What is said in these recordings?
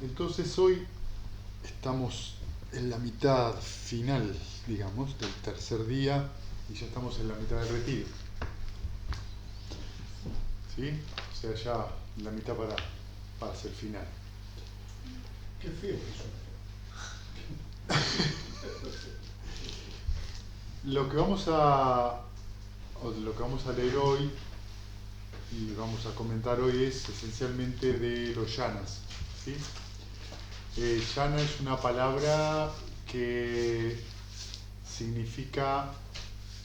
Entonces hoy estamos en la mitad final, digamos, del tercer día y ya estamos en la mitad del retiro. ¿Sí? O sea, ya la mitad para hacer final. Qué feo que Lo que vamos a leer hoy y vamos a comentar hoy es esencialmente de los yanas. ¿Sí? Yana es una palabra que significa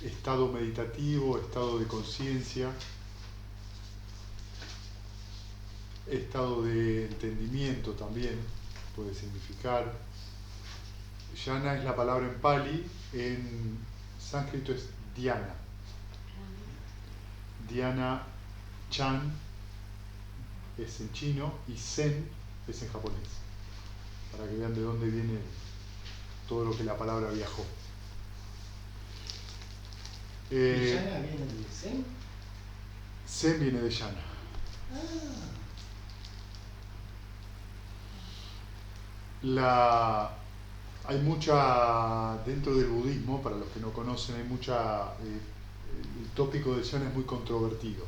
estado meditativo, estado de conciencia, estado de entendimiento también puede significar. Yana es la palabra en Pali, en sánscrito es dhyana. Dhyana chan es en chino y zen es en japonés, para que vean de dónde viene todo lo que la palabra viajó. ¿Yana viene de Zen? Zen viene de yana. Hay mucha, dentro del budismo, para los que no conocen, hay mucha, el tópico del yana es muy controvertido.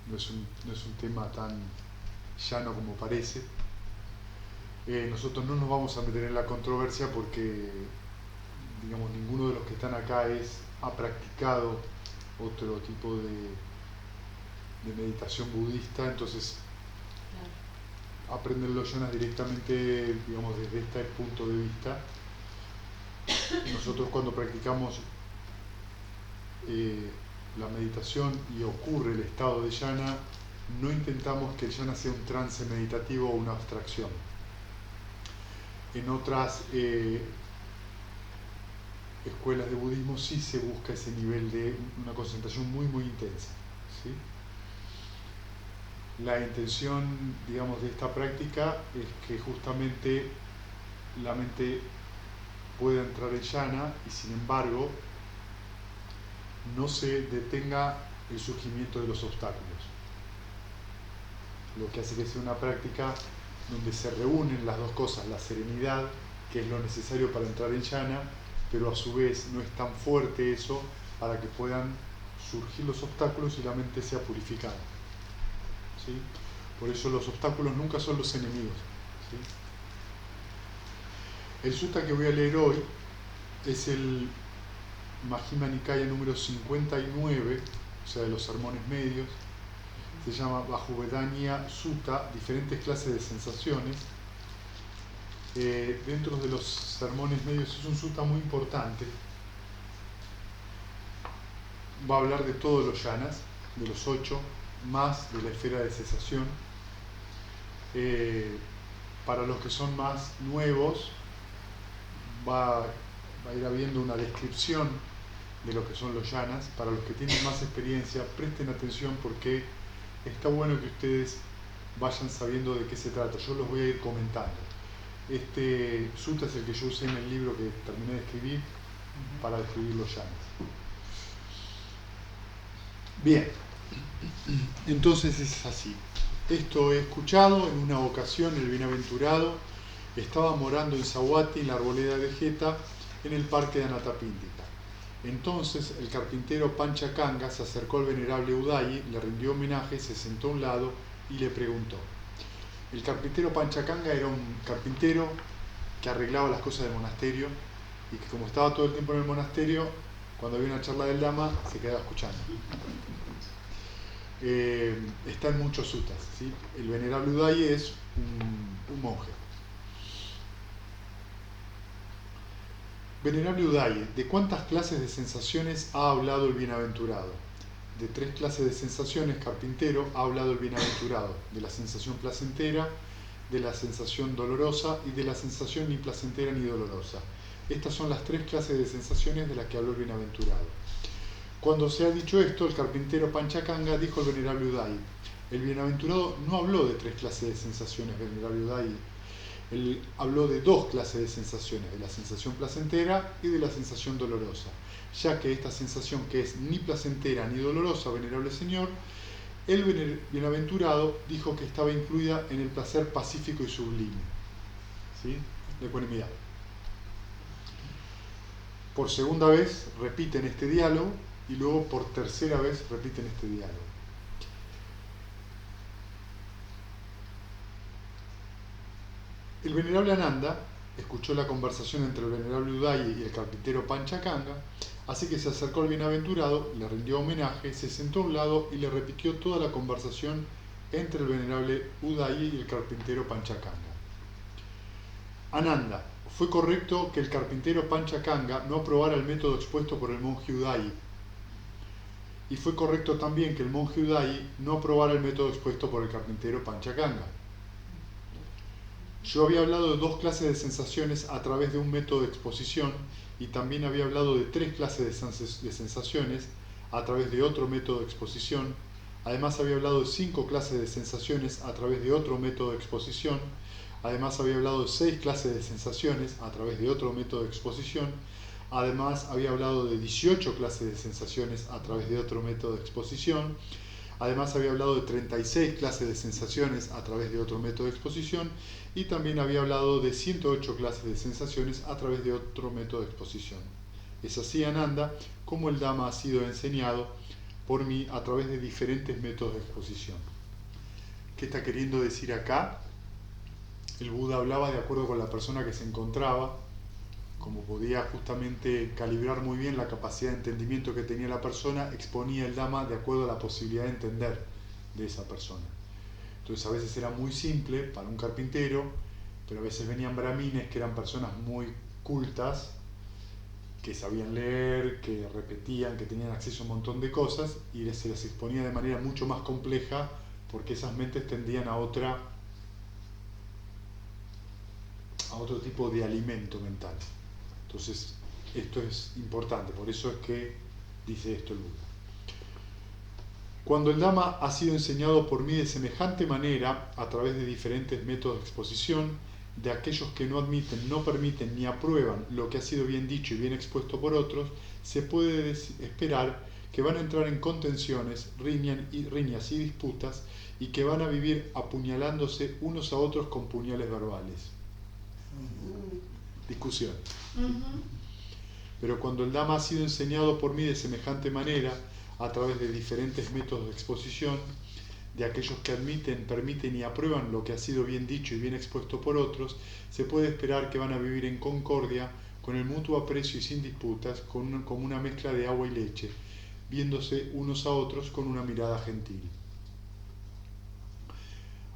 No es un tema tan llano como parece. Nosotros no nos vamos a meter en la controversia porque, digamos, ninguno de los que están acá ha practicado otro tipo de meditación budista, entonces aprenden los yanas directamente, digamos, desde este punto de vista. Nosotros cuando practicamos la meditación y ocurre el estado de yana, no intentamos que el yana sea un trance meditativo o una abstracción. En otras escuelas de budismo sí se busca ese nivel de una concentración muy muy intensa, ¿sí? La intención, digamos, de esta práctica es que justamente la mente pueda entrar en yana y sin embargo no se detenga el surgimiento de los obstáculos. Lo que hace que sea una práctica donde se reúnen las dos cosas, la serenidad, que es lo necesario para entrar en yana, pero a su vez no es tan fuerte eso para que puedan surgir los obstáculos y la mente sea purificada. ¿Sí? Por eso los obstáculos nunca son los enemigos. ¿Sí? El sutta que voy a leer hoy es el Majjhima Nikaya número 59, o sea, de los sermones medios. Se llama Bahuvedanya Sutta, diferentes clases de sensaciones. Dentro de los sermones medios es un sutta muy importante. Va a hablar de todos los yanas, de los 8, más de la esfera de cesación. Para los que son más nuevos, va a ir habiendo una descripción de lo que son los yanas. Para los que tienen más experiencia, presten atención porque está bueno que ustedes vayan sabiendo de qué se trata. Yo los voy a ir comentando. Este sutta es el que yo usé en el libro que terminé de escribir para describir los yanas. Bien, entonces es así. Esto he escuchado en una ocasión. El bienaventurado estaba morando en Sahuati, en la arboleda de Jeta, en el parque de Anathapindika. Entonces el carpintero Panchakanga se acercó al venerable Udayi, le rindió homenaje, se sentó a un lado y le preguntó. El carpintero Panchakanga era un carpintero que arreglaba las cosas del monasterio y que, como estaba todo el tiempo en el monasterio, cuando había una charla del Dhamma se quedaba escuchando. Está en muchos suttas, ¿sí? El venerable Udayi es un monje. Venerable Udayi, ¿de cuántas clases de sensaciones ha hablado el bienaventurado? De 3 clases de sensaciones, carpintero, ha hablado el bienaventurado: de la sensación placentera, de la sensación dolorosa y de la sensación ni placentera ni dolorosa. Estas son las 3 clases de sensaciones de las que habló el bienaventurado. Cuando se ha dicho esto, el carpintero Panchakanga dijo al venerable Udayi: el bienaventurado no habló de 3 clases de sensaciones, venerable Udayi. Él habló de 2 clases de sensaciones, de la sensación placentera y de la sensación dolorosa, ya que esta sensación, que es ni placentera ni dolorosa, venerable señor, El bienaventurado dijo que estaba incluida en el placer pacífico y sublime, ¿sí? La ecuanimidad. Por segunda vez repiten este diálogo y luego por tercera vez repiten este diálogo. El venerable Ananda escuchó la conversación entre el venerable Udayi y el carpintero Panchakanga, así que se acercó al bienaventurado, le rindió homenaje, se sentó a un lado y le repitió toda la conversación entre el venerable Udayi y el carpintero Panchakanga. Ananda, fue correcto que el carpintero Panchakanga no aprobara el método expuesto por el monje Udayi, y fue correcto también que el monje Udayi no aprobara el método expuesto por el carpintero Panchakanga. Yo había hablado de dos clases de sensaciones a través de un método de exposición y también había hablado de tres clases de sensaciones a través de otro método de exposición. Además había hablado de 5 clases de sensaciones a través de otro método de exposición. Además había hablado de 6 clases de sensaciones a través de otro método de exposición. Además había hablado de 18 clases de sensaciones a través de otro método de exposición. Además había hablado de 36 clases de sensaciones a través de otro método de exposición. Y también había hablado de 108 clases de sensaciones a través de otro método de exposición. Es así, Ananda, como el Dhamma ha sido enseñado por mí a través de diferentes métodos de exposición. ¿Qué está queriendo decir acá? El Buda hablaba de acuerdo con la persona que se encontraba, como podía justamente calibrar muy bien la capacidad de entendimiento que tenía la persona, exponía el Dhamma de acuerdo a la posibilidad de entender de esa persona. Entonces a veces era muy simple para un carpintero, pero a veces venían brahmines que eran personas muy cultas, que sabían leer, que repetían, que tenían acceso a un montón de cosas, y se les exponía de manera mucho más compleja porque esas mentes tendían a otro tipo de alimento mental. Entonces esto es importante, por eso es que dice esto el Buda. Cuando el Dhamma ha sido enseñado por mí de semejante manera, a través de diferentes métodos de exposición, de aquellos que no admiten, no permiten ni aprueban lo que ha sido bien dicho y bien expuesto por otros, se puede esperar que van a entrar en contenciones, riñas y disputas, y que van a vivir apuñalándose unos a otros con puñales verbales. Discusión. Pero cuando el Dhamma ha sido enseñado por mí de semejante manera, a través de diferentes métodos de exposición, de aquellos que admiten, permiten y aprueban lo que ha sido bien dicho y bien expuesto por otros, se puede esperar que van a vivir en concordia, con el mutuo aprecio y sin disputas, como una mezcla de agua y leche, viéndose unos a otros con una mirada gentil.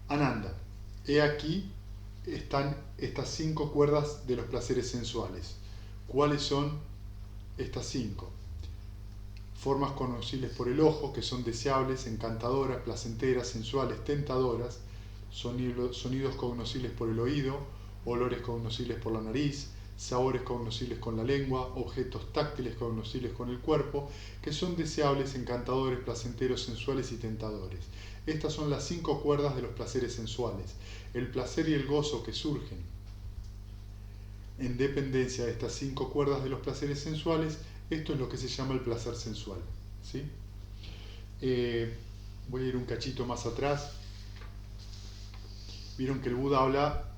Ananda, he aquí están estas 5 cuerdas de los placeres sensuales. ¿Cuáles son estas 5? Formas conocibles por el ojo, que son deseables, encantadoras, placenteras, sensuales, tentadoras. Sonidos cognoscibles por el oído, olores cognoscibles por la nariz, sabores cognoscibles con la lengua, objetos táctiles cognoscibles con el cuerpo, que son deseables, encantadores, placenteros, sensuales y tentadores. Estas son las 5 cuerdas de los placeres sensuales. El placer y el gozo que surgen en dependencia de estas 5 cuerdas de los placeres sensuales, esto es lo que se llama el placer sensual. ¿Sí? Voy a ir un cachito más atrás. Vieron que el Buda habla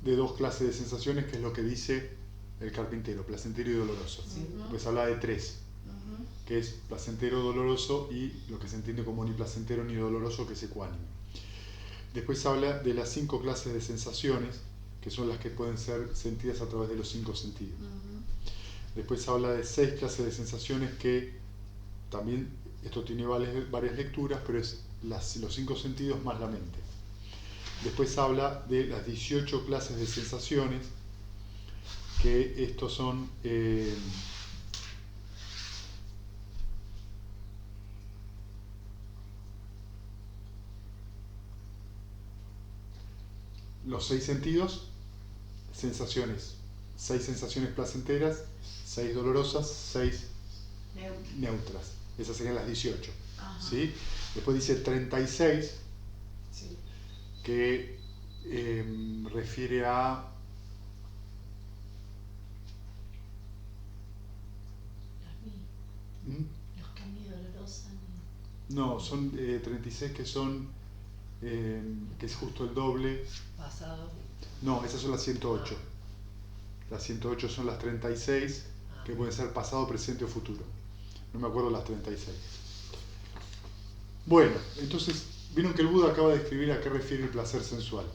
de 2 clases de sensaciones, que es lo que dice el carpintero, placentero y doloroso. Pues habla de 3, que es placentero, doloroso y lo que se entiende como ni placentero ni doloroso, que es ecuánime. Después habla de las 5 clases de sensaciones, que son las que pueden ser sentidas a través de los 5 sentidos. Después habla de 6 clases de sensaciones, que también esto tiene varias lecturas, pero es los 5 sentidos más la mente. Después habla de las 18 clases de sensaciones, que estos son los 6 sentidos, sensaciones, 6 sensaciones placenteras, 6 dolorosas, 6 neutras. Esas serían las 18. ¿Sí? Después dice 36, sí, que refiere a los que ni dolorosa No, son 36 que son, que es justo el doble. Pasado. No, esas son las 108. Las 108 son las 36, que pueden ser pasado, presente o futuro. No me acuerdo las 36. Bueno, entonces, vieron que el Buda acaba de describir a qué refiere el placer sensual.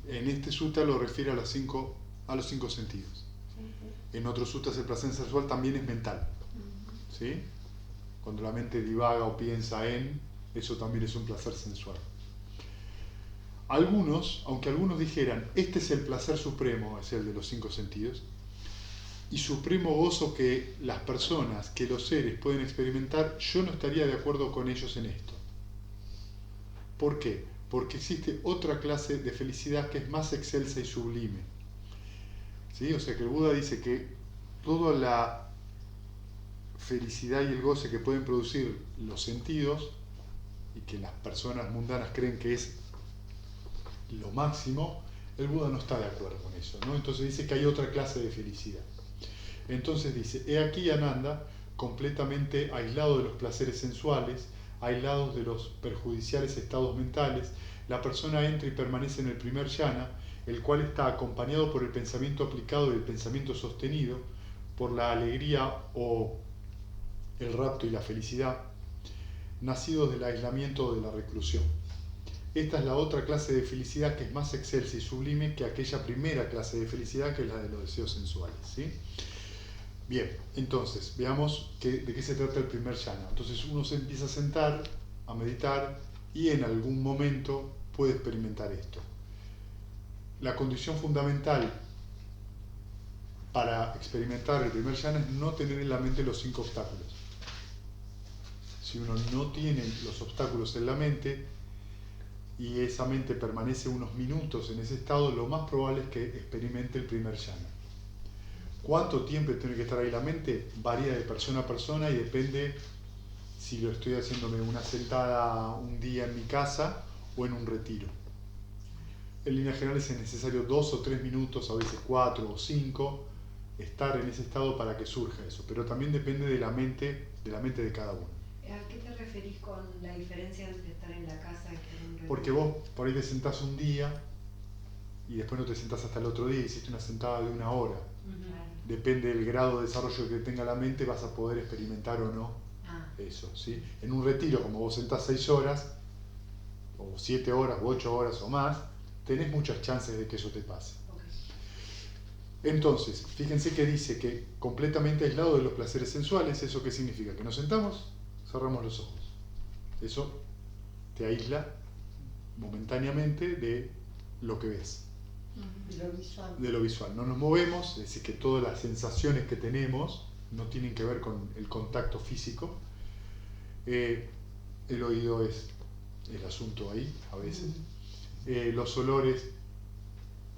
En este sutta lo refiere a los cinco sentidos. En otros suttas el placer sensual también es mental. ¿Sí? Cuando la mente divaga o piensa en, eso también es un placer sensual. Algunos, aunque algunos dijeran, este es el placer supremo, es el de los 5 sentidos, y supremo gozo que las personas, que los seres pueden experimentar, yo no estaría de acuerdo con ellos en esto. ¿Por qué? Porque existe otra clase de felicidad que es más excelsa y sublime. ¿Sí? O sea que el Buda dice que toda la felicidad y el goce que pueden producir los sentidos, y que las personas mundanas creen que es lo máximo, el Buda no está de acuerdo con eso, ¿no? Entonces dice que hay otra clase de felicidad. Entonces dice, he aquí Ananda, completamente aislado de los placeres sensuales, aislados de los perjudiciales estados mentales, la persona entra y permanece en el primer jhana, el cual está acompañado por el pensamiento aplicado y el pensamiento sostenido, por la alegría o el rapto y la felicidad, nacidos del aislamiento o de la reclusión. Esta es la otra clase de felicidad que es más excelsa y sublime que aquella primera clase de felicidad que es la de los deseos sensuales, ¿sí? Bien, entonces, veamos de qué se trata el primer jhana. Entonces uno se empieza a sentar, a meditar, y en algún momento puede experimentar esto. La condición fundamental para experimentar el primer jhana es no tener en la mente los 5 obstáculos. Si uno no tiene los obstáculos en la mente, y esa mente permanece unos minutos en ese estado, lo más probable es que experimente el primer jhana. ¿Cuánto tiempo tiene que estar ahí la mente? Varía de persona a persona y depende si lo estoy haciéndome una sentada un día en mi casa o en un retiro. En líneas generales es necesario 2 o 3 minutos, a veces 4 o 5, estar en ese estado para que surja eso, pero también depende de la mente de cada uno. ¿A qué te referís con la diferencia entre estar en la casa y estar en un retiro? Porque vos por ahí te sentás un día y después no te sentás hasta el otro día, hiciste una sentada de 1 hora. Depende del grado de desarrollo que tenga la mente, vas a poder experimentar o no eso, ¿sí? En un retiro, como vos sentás 6 horas, o 7 horas, o 8 horas o más, tenés muchas chances de que eso te pase. Entonces, fíjense que dice que completamente aislado de los placeres sensuales. ¿Eso qué significa? Que nos sentamos, cerramos los ojos. Eso te aísla momentáneamente de lo que ves. De lo visual. De lo visual. No nos movemos, es decir, que todas las sensaciones que tenemos no tienen que ver con el contacto físico. El oído es el asunto ahí, a veces. Los olores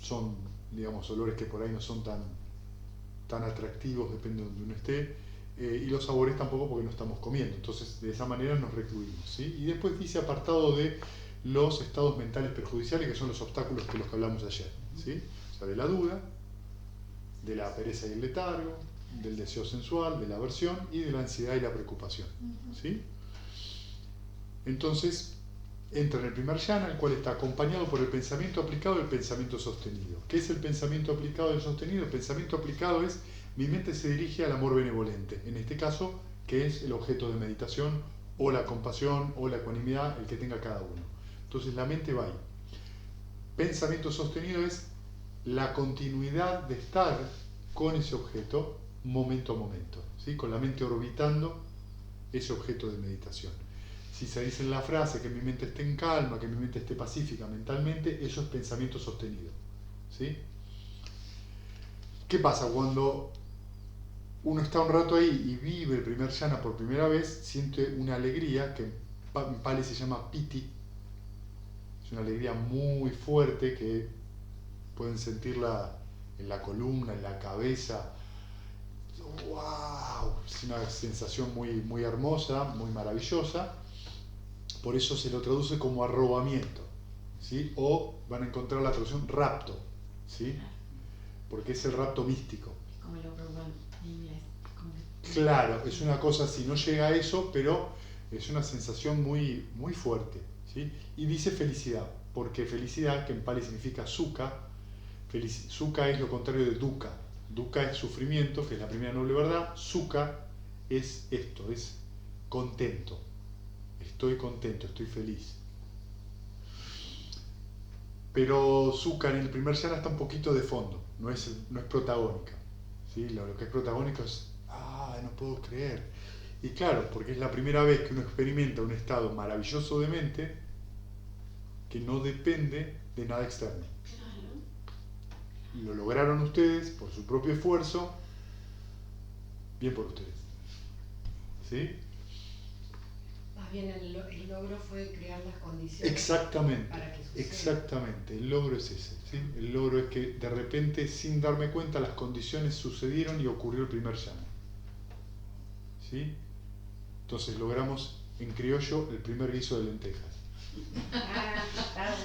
son, digamos, olores que por ahí no son tan atractivos, depende de donde uno esté. Y los sabores tampoco, porque no estamos comiendo. Entonces, de esa manera nos recluimos, ¿sí? Y después dice apartado de los estados mentales perjudiciales, que son los obstáculos que hablamos ayer, ¿sí? O sea, de la duda, de la pereza y el letargo, del deseo sensual, de la aversión y de la ansiedad y la preocupación, ¿sí? Entonces, entra en el primer jhana, el cual está acompañado por el pensamiento aplicado y el pensamiento sostenido. ¿Qué es el pensamiento aplicado y el sostenido? El pensamiento aplicado es: mi mente se dirige al amor benevolente, en este caso, que es el objeto de meditación, o la compasión, o la ecuanimidad, el que tenga cada uno. Entonces la mente va ahí. Pensamiento sostenido es la continuidad de estar con ese objeto momento a momento, ¿sí? Con la mente orbitando ese objeto de meditación. Si se dice en la frase que mi mente esté en calma, que mi mente esté pacífica mentalmente, eso es pensamiento sostenido, ¿sí? ¿Qué pasa? Cuando uno está un rato ahí y vive el primer jhana por primera vez, siente una alegría que en Pali se llama piti. Es una alegría muy fuerte que pueden sentirla en la columna, en la cabeza. ¡Wow! Es una sensación muy, muy hermosa, muy maravillosa. Por eso se lo traduce como arrobamiento, ¿sí? O van a encontrar la traducción rapto, ¿sí? Porque es el rapto místico. Como lo proban en inglés. Claro, es una cosa así, no llega a eso, pero Es una sensación muy, muy fuerte, ¿sí? Y dice felicidad, porque felicidad, que en pali significa sukha, sukha es lo contrario de dukkha. Dukkha es sufrimiento, que es la primera noble verdad. Sukha es esto, es contento. Estoy contento, estoy feliz. Pero sukha en el primer jhana está un poquito de fondo, no es protagónica, ¿sí? Lo que es protagónico es, no puedo creer. Y claro, porque es la primera vez que uno experimenta un estado maravilloso de mente que no depende de nada externo. Lo lograron ustedes por su propio esfuerzo, bien por ustedes. ¿Sí? Más bien el logro fue crear las condiciones Exactamente, para que suceda. exactamente. El logro es ese, ¿sí? El logro es que de repente, sin darme cuenta, las condiciones sucedieron y ocurrió el primer jhana. ¿Sí? Entonces logramos en criollo el primer guiso de lentejas.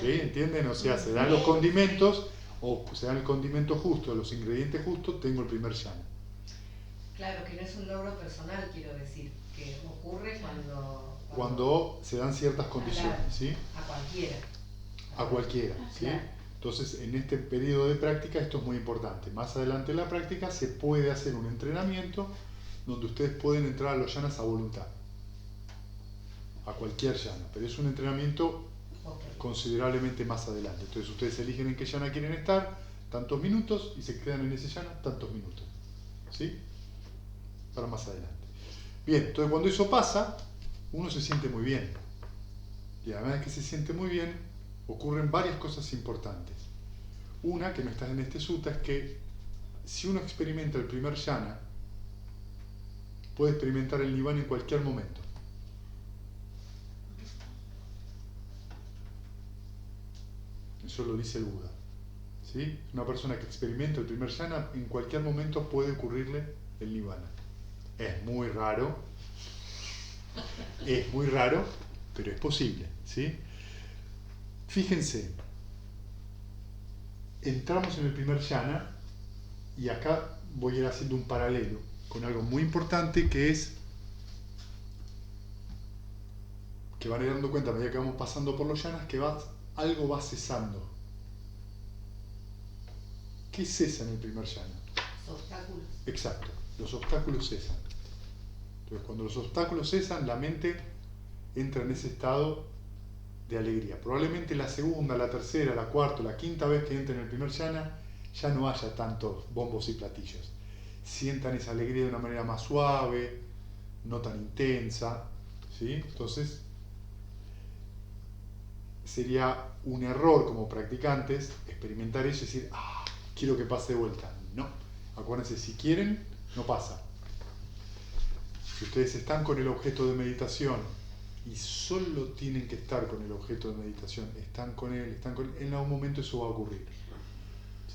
¿Sí? ¿Entienden? O sea, se dan los condimentos, o se dan el condimento justo, los ingredientes justos, tengo el primer jhana. Claro, que no es un logro personal, quiero decir, que ocurre Cuando se dan ciertas condiciones, ¿sí? A cualquiera. A cualquiera, ¿sí? Claro. Entonces, en este periodo de práctica esto es muy importante. Más adelante en la práctica se puede hacer un entrenamiento donde ustedes pueden entrar a los jhanas a voluntad. A cualquier jhana, pero es un entrenamiento considerablemente más adelante. Entonces ustedes eligen en qué jhana quieren estar, tantos minutos, y se quedan en ese jhana tantos minutos. ¿Sí? Para más adelante. Bien, entonces cuando eso pasa, uno se siente muy bien. Y además de que se siente muy bien, ocurren varias cosas importantes. Una, que no está en este sutta, es que si uno experimenta el primer jhana, puede experimentar el nirvana en cualquier momento. Eso lo dice el Buda. ¿Sí? Una persona que experimenta el primer jhana, en cualquier momento puede ocurrirle el nirvana. Es muy raro, pero es posible. ¿Sí? Fíjense, entramos en el primer jhana y acá voy a ir haciendo un paralelo con algo muy importante que es que van a ir dando cuenta a medida que vamos pasando por los jhanas que algo va cesando. ¿Qué cesa en el primer jhana? Los obstáculos. Exacto, los obstáculos cesan. Entonces, cuando los obstáculos cesan, la mente entra en ese estado de alegría. Probablemente la segunda, la tercera, la cuarta, la quinta vez que entre en el primer jhana, ya no haya tantos bombos y platillos. Sientan esa alegría de una manera más suave, no tan intensa, ¿sí? Entonces, sería un error como practicantes experimentar eso y decir, quiero que pase de vuelta. No, acuérdense, si quieren, no pasa. Si ustedes están con el objeto de meditación y solo tienen que estar con el objeto de meditación, están con él, en algún momento eso va a ocurrir.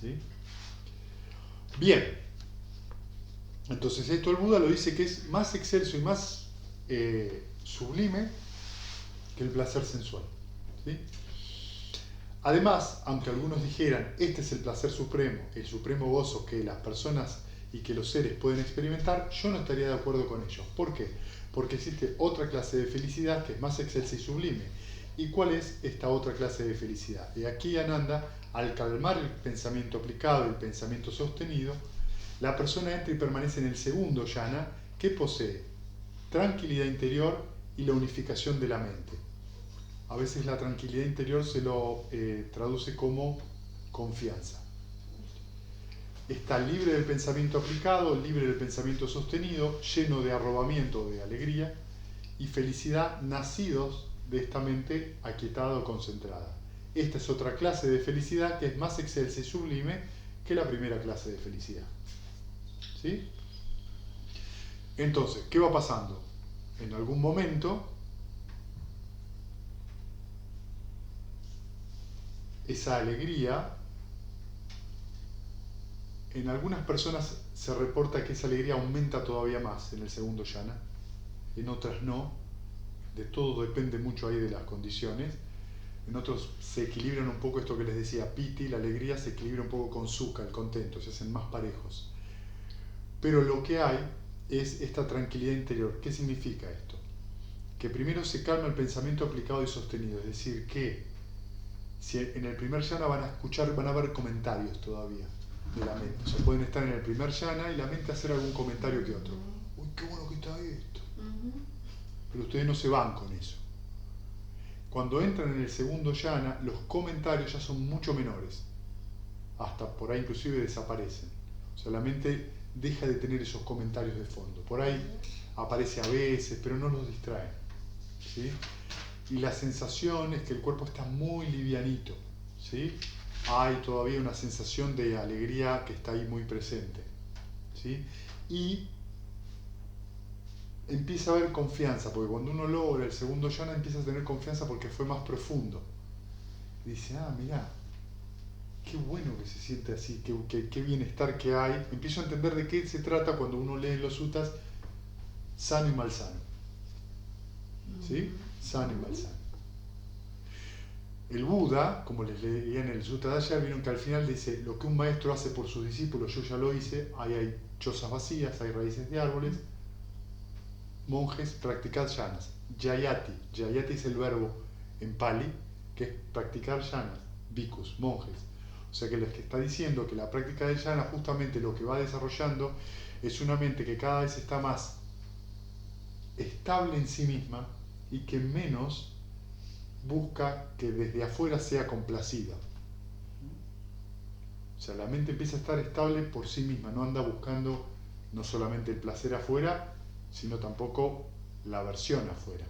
¿Sí? Bien, entonces esto el Buda lo dice que es más excelso y más sublime que el placer sensual. ¿Sí? Además, aunque algunos dijeran, este es el placer supremo, el supremo gozo que las personas y que los seres pueden experimentar, yo no estaría de acuerdo con ellos. ¿Por qué? Porque existe otra clase de felicidad que es más excelsa y sublime. ¿Y cuál es esta otra clase de felicidad? Y aquí Ananda, al calmar el pensamiento aplicado y el pensamiento sostenido, la persona entra y permanece en el segundo jhana, que posee tranquilidad interior y la unificación de la mente. A veces la tranquilidad interior se lo traduce como confianza. Está libre del pensamiento aplicado, libre del pensamiento sostenido, lleno de arrobamiento, de alegría y felicidad, nacidos de esta mente aquietada o concentrada. Esta es otra clase de felicidad que es más excelsa y sublime que la primera clase de felicidad. ¿Sí? Entonces, ¿qué va pasando? En algún momento, esa alegría, en algunas personas se reporta que esa alegría aumenta todavía más en el segundo jhana, en otras no, de todo depende mucho ahí de las condiciones. En otros se equilibran un poco esto que les decía, piti, la alegría se equilibra un poco con sukha, el contento, se hacen más parejos. Pero lo que hay es esta tranquilidad interior. ¿Qué significa esto? que primero se calma el pensamiento aplicado y sostenido, es decir, que si en el primer yana van a haber comentarios todavía de la mente, o sea, pueden estar en el primer yana y la mente hacer algún comentario que otro. Uy, qué bueno que está esto. Pero ustedes no se van con eso. Cuando entran en el segundo yana, los comentarios ya son mucho menores, hasta por ahí inclusive desaparecen. O sea, la mente deja de tener esos comentarios de fondo. Por ahí aparece a veces, pero no los distrae, ¿sí? Y la sensación es que el cuerpo está muy livianito, ¿sí? Hay todavía una sensación de alegría que está ahí muy presente, ¿sí? Y empieza a haber confianza, porque cuando uno logra el segundo yana empieza a tener confianza porque fue más profundo. Y dice, mirá, qué bueno que se siente así, qué bienestar que hay. Empiezo a entender de qué se trata cuando uno lee los suttas sano y malsano. ¿Sí? Sano y malsano. El Buda, como les leía en el Sutta de ayer, vieron que al final dice, lo que un maestro hace por sus discípulos, yo ya lo hice. Ahí hay chozas vacías, hay raíces de árboles. Monjes, practicad yanas. Jayati. Jayati es el verbo en Pali, que es practicar yanas. Bhikkhus, monjes. O sea que les está diciendo que la práctica del yana justamente lo que va desarrollando es una mente que cada vez está más estable en sí misma y que menos busca que desde afuera sea complacida. O sea, la mente empieza a estar estable por sí misma, no anda buscando no solamente el placer afuera, sino tampoco la aversión afuera.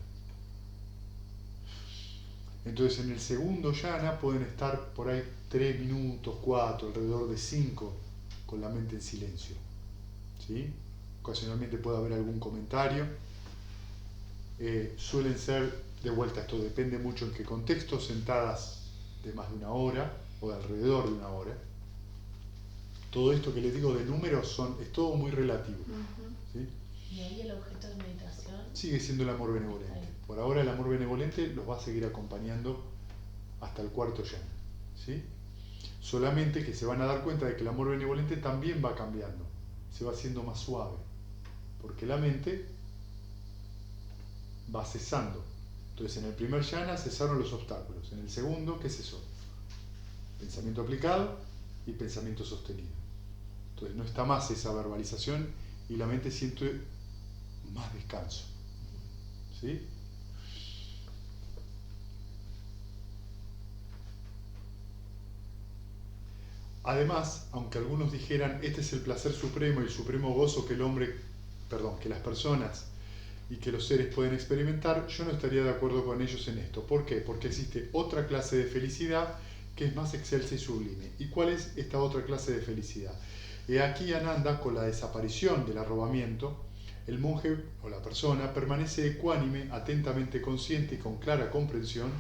Entonces en el segundo yana pueden estar por ahí 3 minutos, 4, alrededor de 5 con la mente en silencio, ¿sí? Ocasionalmente puede haber algún comentario. Suelen ser, de vuelta, esto depende mucho en qué contexto, sentadas de más de una hora o de alrededor de una hora. Todo esto que les digo de números es todo muy relativo, ¿sí? ¿Y ahí el objeto de meditación? Sigue siendo el amor benevolente. Por ahora el amor benevolente los va a seguir acompañando hasta el cuarto yana, ¿sí? Solamente que se van a dar cuenta de que el amor benevolente también va cambiando, se va haciendo más suave, porque la mente va cesando. Entonces en el primer yana cesaron los obstáculos, en el segundo, ¿qué cesó? Pensamiento aplicado y pensamiento sostenido. Entonces no está más esa verbalización y la mente siente más descanso, ¿sí? Además, aunque algunos dijeran, este es el placer supremo y el supremo gozo que que las personas y que los seres pueden experimentar, yo no estaría de acuerdo con ellos en esto. ¿Por qué? Porque existe otra clase de felicidad que es más excelsa y sublime. ¿Y cuál es esta otra clase de felicidad? He aquí Ananda, con la desaparición del arrobamiento, el monje o la persona permanece ecuánime, atentamente consciente y con clara comprensión,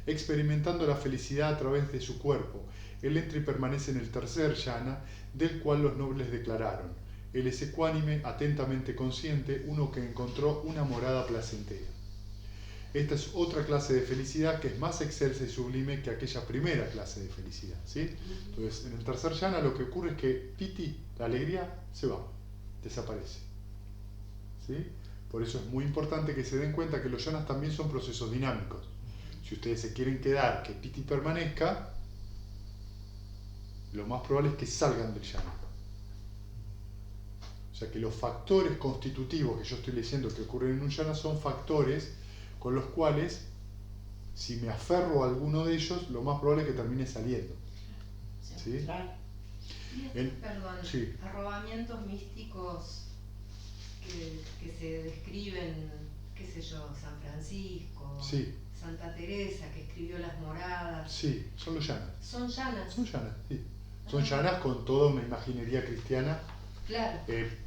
experimentando la felicidad a través de su cuerpo. Él entra y permanece en el tercer yana, del cual los nobles declararon: él es ecuánime, atentamente consciente, uno que encontró una morada placentera. Esta es otra clase de felicidad que es más excelsa y sublime que aquella primera clase de felicidad, ¿sí? Entonces, en el tercer yana lo que ocurre es que piti, la alegría, se va, desaparece, ¿sí? Por eso es muy importante que se den cuenta que los yanas también son procesos dinámicos. Si ustedes se quieren quedar que piti permanezca, lo más probable es que salgan del yana. O sea que los factores constitutivos que yo estoy leyendo que ocurren en un yana son factores con los cuales, si me aferro a alguno de ellos, lo más probable es que termine saliendo. ¿Sí? Perdón, sí. Arrobamientos místicos que se describen, qué sé yo, San Francisco, Sí. Santa Teresa, que escribió las moradas. Sí, son los yanas. ¿Son yanas? Son yanas, sí. Son yanas con toda una imaginería cristiana. Claro.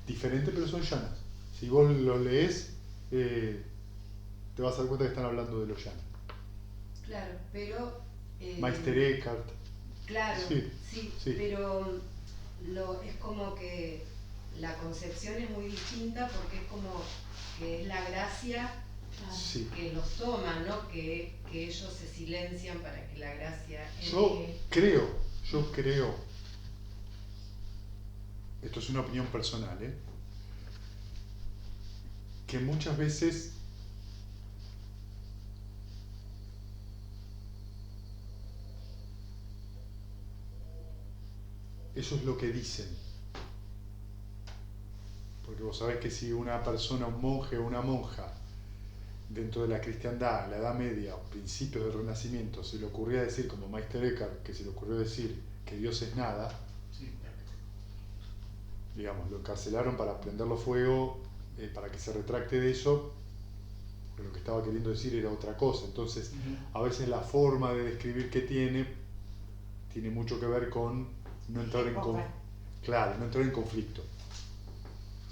Diferente, pero son yanas. Si vos lo lees, te vas a dar cuenta que están hablando de los yanas. Claro, pero... Meister Eckhart. Claro, sí, sí. Pero es como que la concepción es muy distinta porque es como que es la gracia sí. que los toma, ¿no? Que ellos se silencian para que la gracia... Yo creo, esto es una opinión personal, que muchas veces eso es lo que dicen. Porque vos sabés que si una persona, un monje o una monja, dentro de la cristiandad, en la Edad Media o principios del Renacimiento, se le ocurría decir, como Meister Eckhart, que se le ocurrió decir que Dios es nada, Sí, digamos, lo encarcelaron para prenderlo fuego, para que se retracte de eso, porque lo que estaba queriendo decir era otra cosa. Entonces, a veces la forma de describir que tiene mucho que ver con no entrar en, claro, no entrar en conflicto.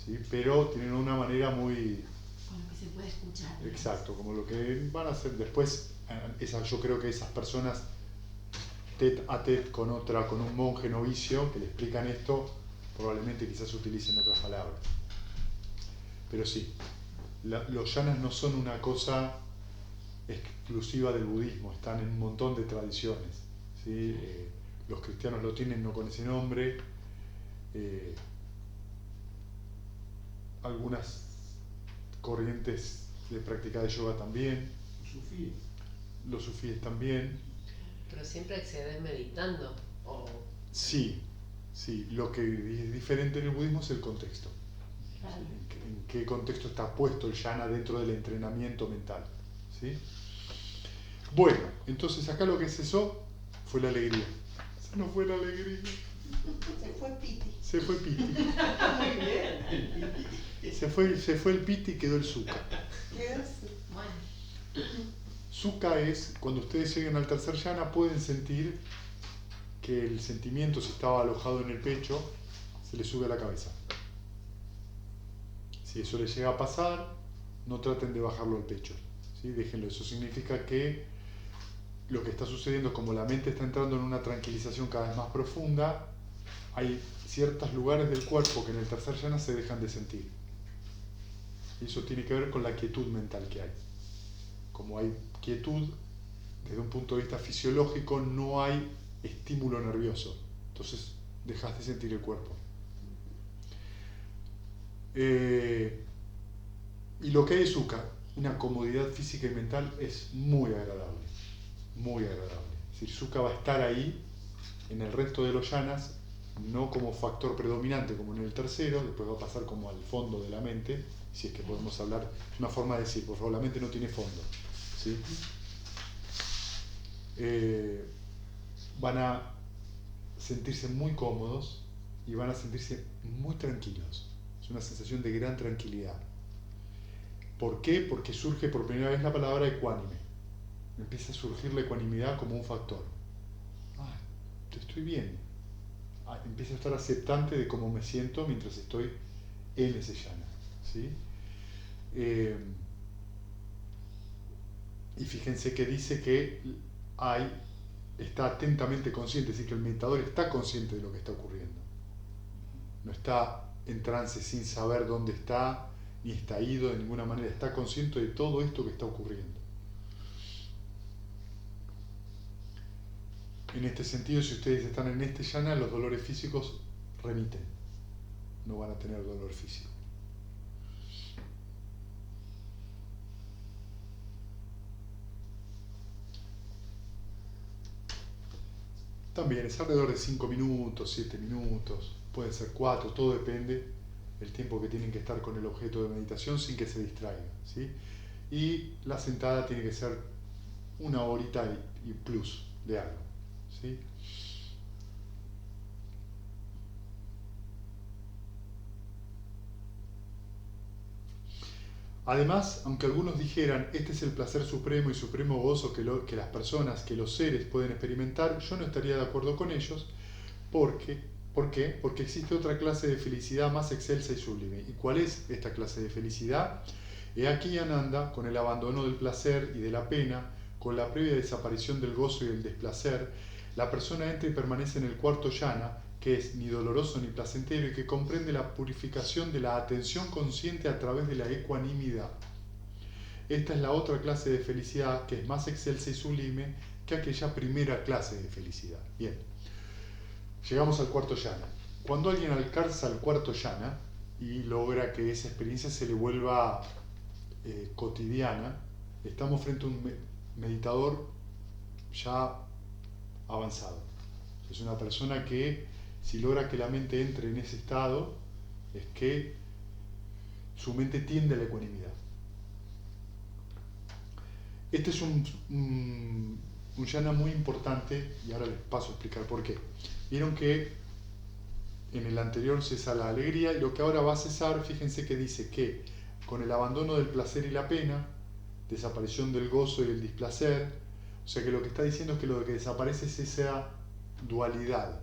¿Sí? Pero tienen una manera muy... Con lo que se puede escuchar. Exacto, como lo que van a hacer después. Yo creo que esas personas tete a tete con un monje novicio que le explican esto, probablemente quizás utilicen otras palabras. Pero sí, los yanas no son una cosa exclusiva del budismo, están en un montón de tradiciones. ¿Sí? Los cristianos lo tienen no con ese nombre. Algunas corrientes de práctica de yoga también, Sufí. los sufíes también. Pero siempre accedes meditando. O... Sí, lo que es diferente en el budismo es el contexto. Claro. En qué contexto está puesto el yana dentro del entrenamiento mental. ¿Sí? Bueno, entonces acá lo que cesó fue la alegría. Se nos fue la alegría. Se fue Piti. Se fue Piti. Muy bien. Se fue el Piti y quedó el Sukha. Bueno, Sukha es, cuando ustedes lleguen al tercer yana, pueden sentir que el sentimiento, si estaba alojado en el pecho, se le sube a la cabeza. Si eso les llega a pasar, no traten de bajarlo al pecho. ¿Sí? Déjenlo. Eso significa que lo que está sucediendo es como la mente está entrando en una tranquilización cada vez más profunda, hay ciertos lugares del cuerpo que en el tercer yana se dejan de sentir. Y eso tiene que ver con la quietud mental que hay. Como hay quietud, desde un punto de vista fisiológico, no hay estímulo nervioso. Entonces dejas de sentir el cuerpo. Y lo que hay es Sukha, una comodidad física y mental, es muy agradable. Muy agradable. Es decir, Sukha va a estar ahí en el resto de los yanas, no como factor predominante como en el tercero, después va a pasar como al fondo de la mente, si es que podemos hablar, es una forma de decir, por favor, la mente no tiene fondo. ¿Sí? Van a sentirse muy cómodos y van a sentirse muy tranquilos. Es una sensación de gran tranquilidad. ¿Por qué? Porque surge por primera vez la palabra ecuánime. Empieza a surgir la ecuanimidad como un factor. Estoy bien. Empiezo a estar aceptante de cómo me siento mientras estoy en ese yana. ¿Sí? Y fíjense que dice que está atentamente consciente, es decir, que el meditador está consciente de lo que está ocurriendo. No está en trance sin saber dónde está, ni está ido de ninguna manera, está consciente de todo esto que está ocurriendo. En este sentido, si ustedes están en este yana, los dolores físicos remiten, no van a tener dolor físico. También es alrededor de 5 minutos, 7 minutos, pueden ser 4, todo depende del tiempo que tienen que estar con el objeto de meditación sin que se distraigan. ¿Sí? Y la sentada tiene que ser 1 horita y plus de algo. ¿Sí? Además, aunque algunos dijeran, este es el placer supremo y supremo gozo que las personas, que los seres pueden experimentar, yo no estaría de acuerdo con ellos. ¿Por qué? Porque existe otra clase de felicidad más excelsa y sublime. ¿Y cuál es esta clase de felicidad? He aquí Ananda, con el abandono del placer y de la pena, con la previa desaparición del gozo y del desplacer, la persona entra y permanece en el cuarto yana, que es ni doloroso ni placentero y que comprende la purificación de la atención consciente a través de la ecuanimidad. Esta es la otra clase de felicidad que es más excelsa y sublime que aquella primera clase de felicidad. Bien, llegamos al cuarto yana. Cuando alguien alcanza el cuarto yana y logra que esa experiencia se le vuelva cotidiana, estamos frente a un meditador ya avanzado. Es una persona que si logra que la mente entre en ese estado, es que su mente tiende a la ecuanimidad. Este es un jhana muy importante y ahora les paso a explicar por qué. Vieron que en el anterior cesa la alegría y lo que ahora va a cesar, fíjense que dice que con el abandono del placer y la pena, desaparición del gozo y el displacer, o sea que lo que está diciendo es que lo que desaparece es esa dualidad,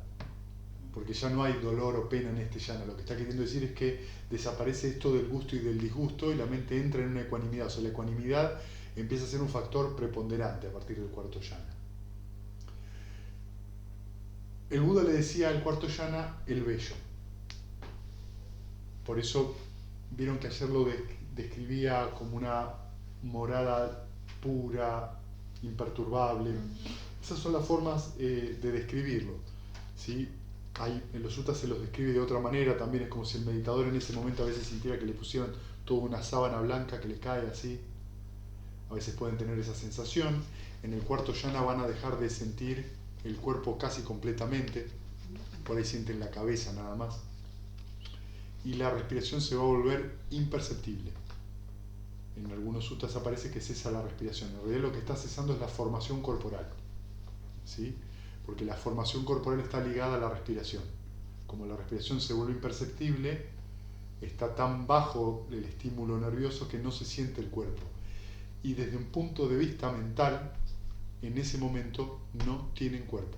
porque ya no hay dolor o pena en este jhana. Lo que está queriendo decir es que desaparece esto del gusto y del disgusto y la mente entra en una ecuanimidad, o sea la ecuanimidad empieza a ser un factor preponderante a partir del cuarto jhana. El Buda le decía al cuarto jhana el bello. Por eso vieron que ayer lo describía como una morada pura, imperturbable. Esas son las formas de describirlo, ¿sí? En los sutras se los describe de otra manera, también es como si el meditador en ese momento a veces sintiera que le pusieron toda una sábana blanca que le cae así. A veces pueden tener esa sensación. En el cuarto jhana van a dejar de sentir el cuerpo casi completamente, por ahí sienten la cabeza nada más. Y la respiración se va a volver imperceptible. En algunos sutras aparece que cesa la respiración. En realidad lo que está cesando es la formación corporal, ¿sí? Porque la formación corporal está ligada a la respiración. Como la respiración se vuelve imperceptible, está tan bajo el estímulo nervioso que no se siente el cuerpo. Y desde un punto de vista mental, en ese momento no tienen cuerpo.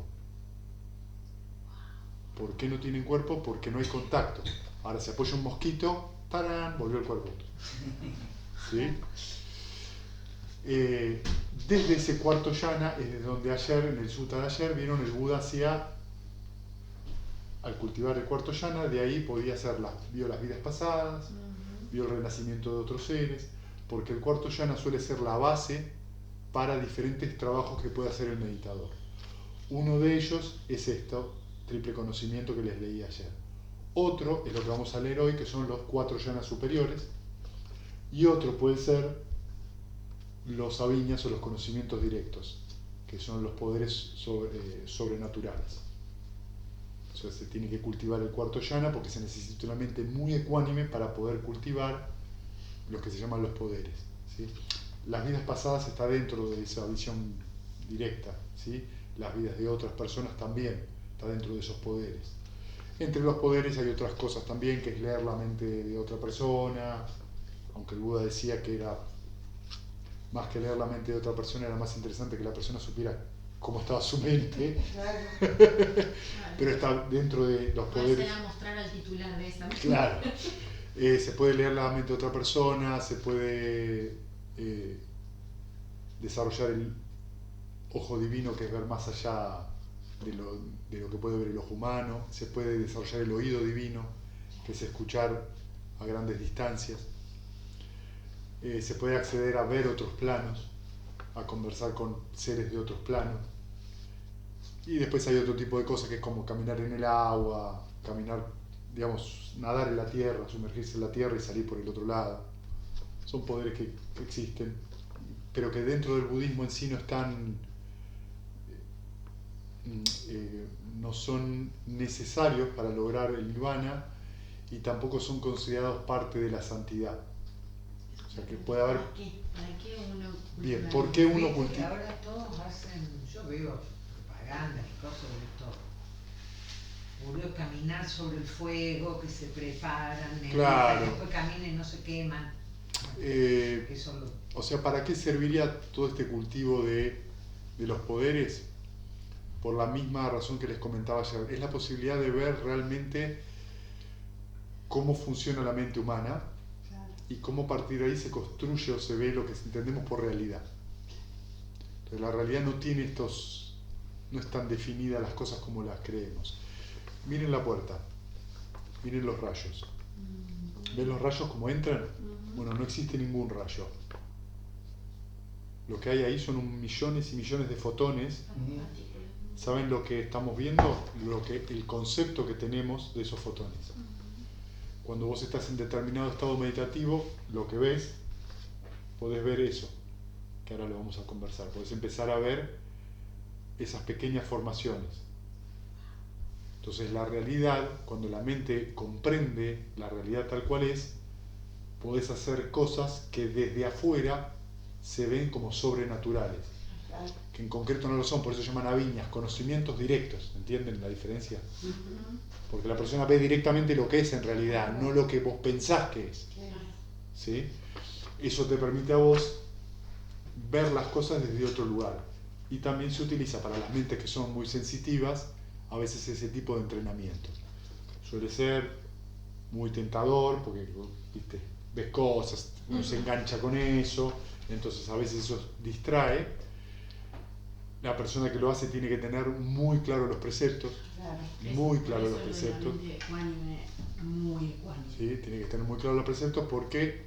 ¿Por qué no tienen cuerpo? Porque no hay contacto. Ahora se apoya un mosquito, ¡tarán!, volvió el cuerpo. ¿Sí? Desde ese cuarto jhana es desde donde ayer, en el sutta de ayer, vieron el Buda hacía, al cultivar el cuarto jhana, de ahí podía hacer vio las vidas pasadas, vio el renacimiento de otros seres, porque el cuarto jhana suele ser la base para diferentes trabajos que puede hacer el meditador. Uno de ellos es esto, triple conocimiento que les leí ayer. Otro es lo que vamos a leer hoy, que son los 4 jhanas superiores, y otro puede ser los aviñas o los conocimientos directos, que son los poderes sobrenaturales. O sea, se tiene que cultivar el cuarto jhana porque se necesita una mente muy ecuánime para poder cultivar los que se llaman los poderes, ¿sí? Las vidas pasadas está dentro de esa visión directa, ¿sí? Las vidas de otras personas también está dentro de esos poderes. Entre los poderes hay otras cosas también, que es leer la mente de otra persona, aunque el Buda decía que era más que leer la mente de otra persona, era más interesante que la persona supiera cómo estaba su mente. Pero está dentro de los poderes. Va a mostrar al titular de esa. Claro. Se puede leer la mente de otra persona, se puede desarrollar el ojo divino, que es ver más allá de lo que puede ver el ojo humano, se puede desarrollar el oído divino, que es escuchar a grandes distancias, se puede acceder a ver otros planos, a conversar con seres de otros planos, y después hay otro tipo de cosas que es como caminar en el agua, caminar, digamos, nadar en la tierra, sumergirse en la tierra y salir por el otro lado. Son poderes que existen, pero que dentro del budismo en sí no están, no son necesarios para lograr el nirvana y tampoco son considerados parte de la santidad. O sea que puede haber... ¿Para qué uno Bien, cultiva? ¿por qué uno Viste que cultiva? ahora todos hacen, yo veo propagandas y cosas de esto. Murió caminar sobre el fuego, que se preparan, Claro. después caminan y no se queman. Eso O sea, ¿para qué serviría todo este cultivo de los poderes? Por la misma razón que les comentaba ayer. Es la posibilidad de ver realmente cómo funciona la mente humana y cómo a partir de ahí se construye o se ve lo que entendemos por realidad. Entonces, la realidad no tiene no están definidas las cosas como las creemos. Miren la puerta, miren los rayos. ¿Ven los rayos como entran? Bueno, no existe ningún rayo. Lo que hay ahí son millones y millones de fotones. ¿Saben lo que estamos viendo? El concepto que tenemos de esos fotones. Cuando vos estás en determinado estado meditativo, lo que ves, podés ver eso, que ahora lo vamos a conversar. Podés empezar a ver esas pequeñas formaciones. Entonces la realidad, cuando la mente comprende la realidad tal cual es, podés hacer cosas que desde afuera se ven como sobrenaturales, que en concreto no lo son, por eso se llaman aviñas, conocimientos directos, ¿entienden la diferencia? Porque la persona ve directamente lo que es en realidad, no lo que vos pensás que es. ¿Sí? Eso te permite a vos ver las cosas desde otro lugar. Y también se utiliza para las mentes que son muy sensitivas, a veces ese tipo de entrenamiento. Suele ser muy tentador, porque ¿viste? Ves cosas, uno se engancha con eso, entonces a veces eso distrae. La persona que lo hace tiene que tener muy claro los preceptos, muy claro los preceptos. Muy ecuánime. ¿Sí? Tiene que tener muy claro los preceptos porque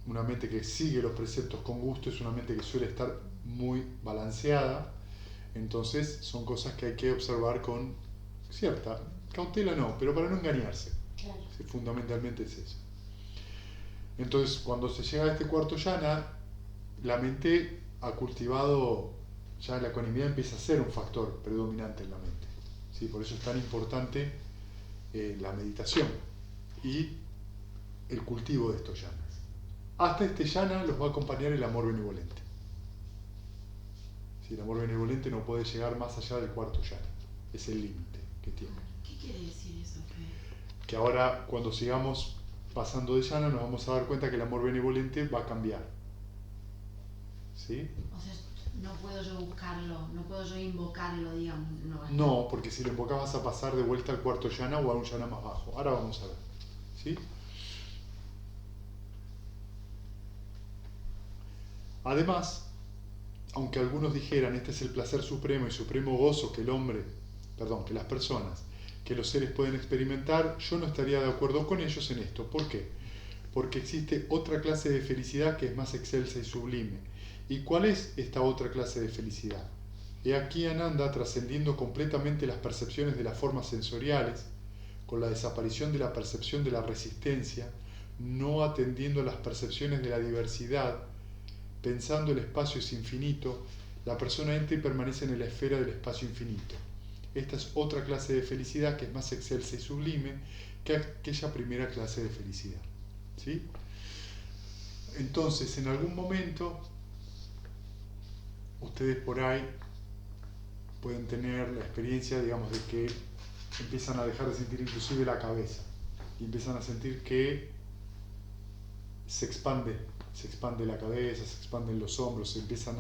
una mente que sigue los preceptos con gusto es una mente que suele estar muy balanceada. Entonces son cosas que hay que observar con cierta cautela, no, pero para no engañarse. Claro. Sí, fundamentalmente es eso. Entonces cuando se llega a este cuarto yana, la mente ha cultivado, ya la ecuanimidad empieza a ser un factor predominante en la mente. ¿Sí? Por eso es tan importante la meditación y el cultivo de estos yanas. Hasta este yana los va a acompañar el amor benevolente. ¿Sí? El amor benevolente no puede llegar más allá del cuarto yana, es el límite que tiene. ¿Qué quiere decir eso, Fe? Que ahora cuando sigamos pasando de yana nos vamos a dar cuenta que el amor benevolente va a cambiar. ¿Sí? O sea, no puedo yo buscarlo, no puedo yo invocarlo, digamos. No, porque si lo invocas vas a pasar de vuelta al cuarto yana o a un yana más bajo. Ahora vamos a ver. ¿Sí? Además, aunque algunos dijeran este es el placer supremo y supremo gozo que que las personas, que los seres pueden experimentar, yo no estaría de acuerdo con ellos en esto. ¿Por qué? Porque existe otra clase de felicidad que es más excelsa y sublime. ¿Y cuál es esta otra clase de felicidad? He aquí Ananda trascendiendo completamente las percepciones de las formas sensoriales, con la desaparición de la percepción de la resistencia, no atendiendo a las percepciones de la diversidad, pensando el espacio es infinito, la persona entra y permanece en la esfera del espacio infinito. Esta es otra clase de felicidad que es más excelsa y sublime que aquella primera clase de felicidad. ¿Sí? Entonces, en algún momento, ustedes por ahí pueden tener la experiencia, digamos, de que empiezan a dejar de sentir inclusive la cabeza y empiezan a sentir que se expande la cabeza, se expanden los hombros, se empiezan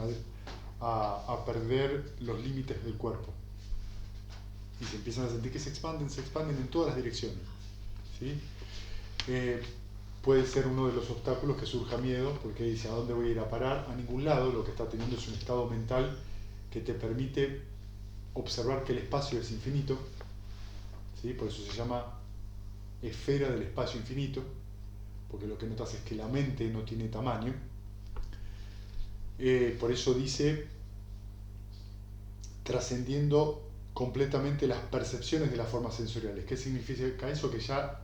a perder los límites del cuerpo y se empiezan a sentir que se expanden en todas las direcciones. ¿Sí? Puede ser uno de los obstáculos que surja miedo, porque dice, ¿a dónde voy a ir a parar? A ningún lado. Lo que está teniendo es un estado mental que te permite observar que el espacio es infinito. ¿Sí? Por eso se llama esfera del espacio infinito, porque lo que notas es que la mente no tiene tamaño. Por eso dice, trascendiendo completamente las percepciones de las formas sensoriales. ¿Qué significa eso? Que ya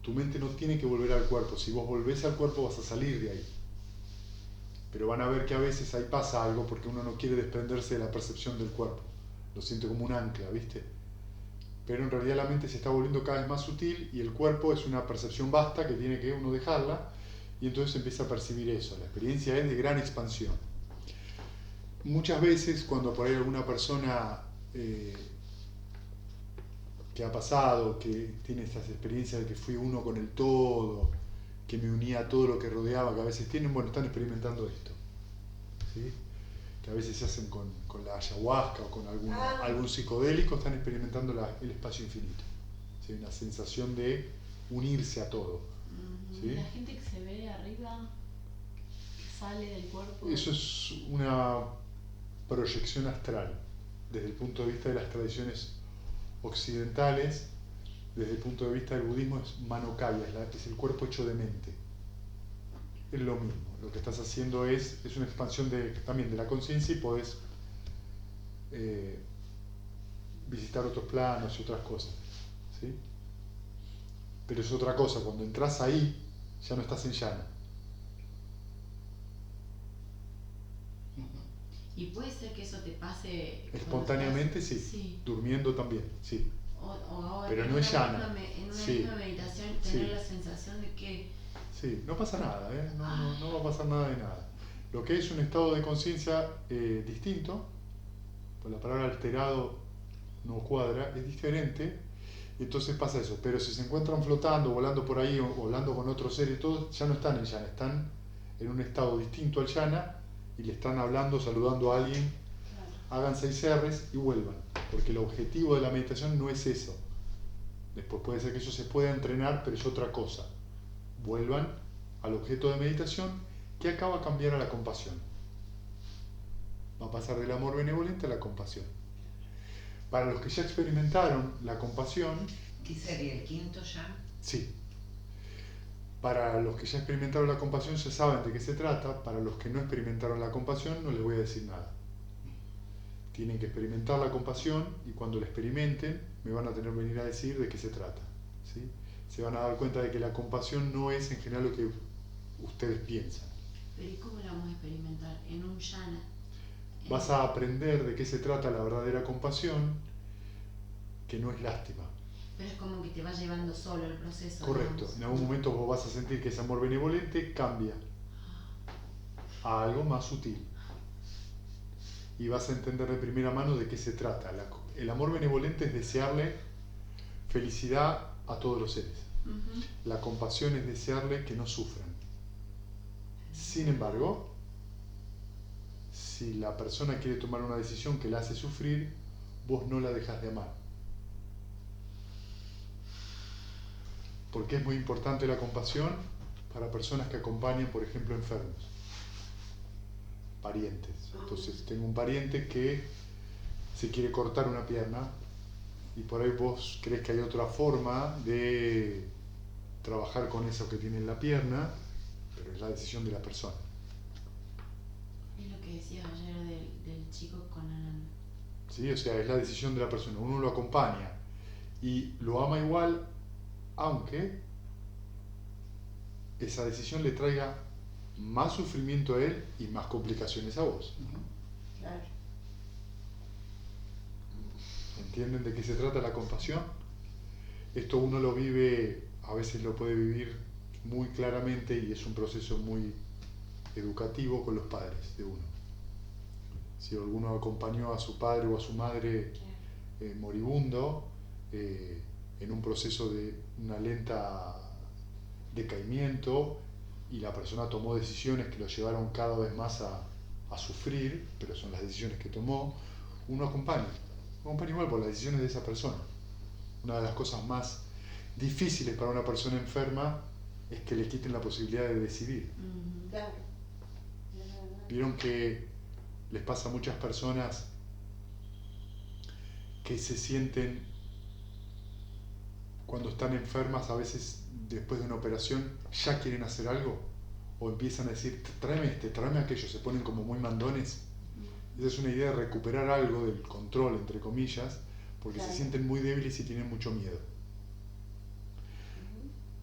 tu mente no tiene que volver al cuerpo. Si vos volvés al cuerpo vas a salir de ahí. Pero van a ver que a veces ahí pasa algo porque uno no quiere desprenderse de la percepción del cuerpo. Lo siente como un ancla, ¿viste? Pero en realidad la mente se está volviendo cada vez más sutil y el cuerpo es una percepción vasta que tiene que uno dejarla y entonces empieza a percibir eso. La experiencia es de gran expansión. Muchas veces cuando por ahí alguna persona que ha pasado, que tiene estas experiencias de que fui uno con el todo, que me unía a todo lo que rodeaba, que a veces tienen, bueno, están experimentando esto. ¿Sí? Que a veces se hacen con la ayahuasca o con algún psicodélico, están experimentando el espacio infinito. ¿Sí? Una sensación de unirse a todo. ¿Sí? La gente que se ve de arriba, que sale del cuerpo. Eso es una proyección astral, desde el punto de vista de las tradiciones occidentales. Desde el punto de vista del budismo es manokaya, es el cuerpo hecho de mente. Es lo mismo, lo que estás haciendo es una expansión también de la conciencia y podés visitar otros planos y otras cosas. ¿Sí? Pero es otra cosa, cuando entras ahí ya no estás en llana. Y puede ser que eso te pase cuando Espontáneamente, estás- sí. Durmiendo también, sí. O Pero en no es una llana. misma en una Sí. misma meditación tener Sí. la sensación de que Sí, no pasa nada, ¿eh? No va a pasar nada de nada. Lo que es un estado de conciencia distinto, pues la palabra alterado no cuadra, es diferente, y entonces pasa eso. Pero si se encuentran flotando, volando por ahí, o volando con otros seres, todos ya no están en yana, están en un estado distinto al yana y le están hablando, saludando a alguien, hagan 6 R's y vuelvan, porque el objetivo de la meditación no es eso. Después puede ser que eso se pueda entrenar, pero es otra cosa. Vuelvan al objeto de meditación, que acá va a cambiar a la compasión. Va a pasar del amor benevolente a la compasión. Para los que ya experimentaron la compasión, ¿Qué sería el quinto ya? sí. Para los que ya experimentaron la compasión ya saben de qué se trata. Para los que no experimentaron la compasión no les voy a decir nada. Tienen que experimentar la compasión y cuando la experimenten me van a tener que venir a decir de qué se trata, ¿sí? Se van a dar cuenta de que la compasión no es en general lo que ustedes piensan. pero ¿y cómo la vamos a experimentar? En un yana. Vas a aprender de qué se trata la verdadera compasión, que no es lástima. Pero es como que te va llevando solo el proceso. Correcto. digamos. En algún momento vos vas a sentir que ese amor benevolente cambia a algo más sutil. Y vas a entender de primera mano de qué se trata. El amor benevolente es desearle felicidad a todos los seres. Ujú. La compasión es desearle que no sufran. Sin embargo, si la persona quiere tomar una decisión que la hace sufrir, vos no la dejas de amar. Porque es muy importante la compasión para personas que acompañan, por ejemplo, enfermos, parientes. Entonces, tengo un pariente que se quiere cortar una pierna y por ahí vos crees que hay otra forma de trabajar con eso que tiene en la pierna, pero es la decisión de la persona. Es lo que decías ayer del chico con Ananda. ¿Sí? O sea, es la decisión de la persona. Uno lo acompaña y lo ama igual, aunque esa decisión le traiga más sufrimiento a él y más complicaciones a vos. Claro. ¿Entienden de qué se trata la compasión? Esto uno lo vive, a veces lo puede vivir muy claramente y es un proceso muy educativo con los padres de uno. Si alguno acompañó a su padre o a su madre moribundo en un proceso de una lenta decaimiento y la persona tomó decisiones que lo llevaron cada vez más a sufrir, pero son las decisiones que tomó, uno acompaña igual por las decisiones de esa persona. Una de las cosas más difíciles para una persona enferma es que le quiten la posibilidad de decidir. Ujú. Claro. Vieron que les pasa a muchas personas que se sienten, cuando están enfermas, a veces después de una operación, ya quieren hacer algo, o empiezan a decir, tráeme aquello, se ponen como muy mandones. Esa es una idea de recuperar algo del control, entre comillas, porque Claro. se sienten muy débiles y tienen mucho miedo.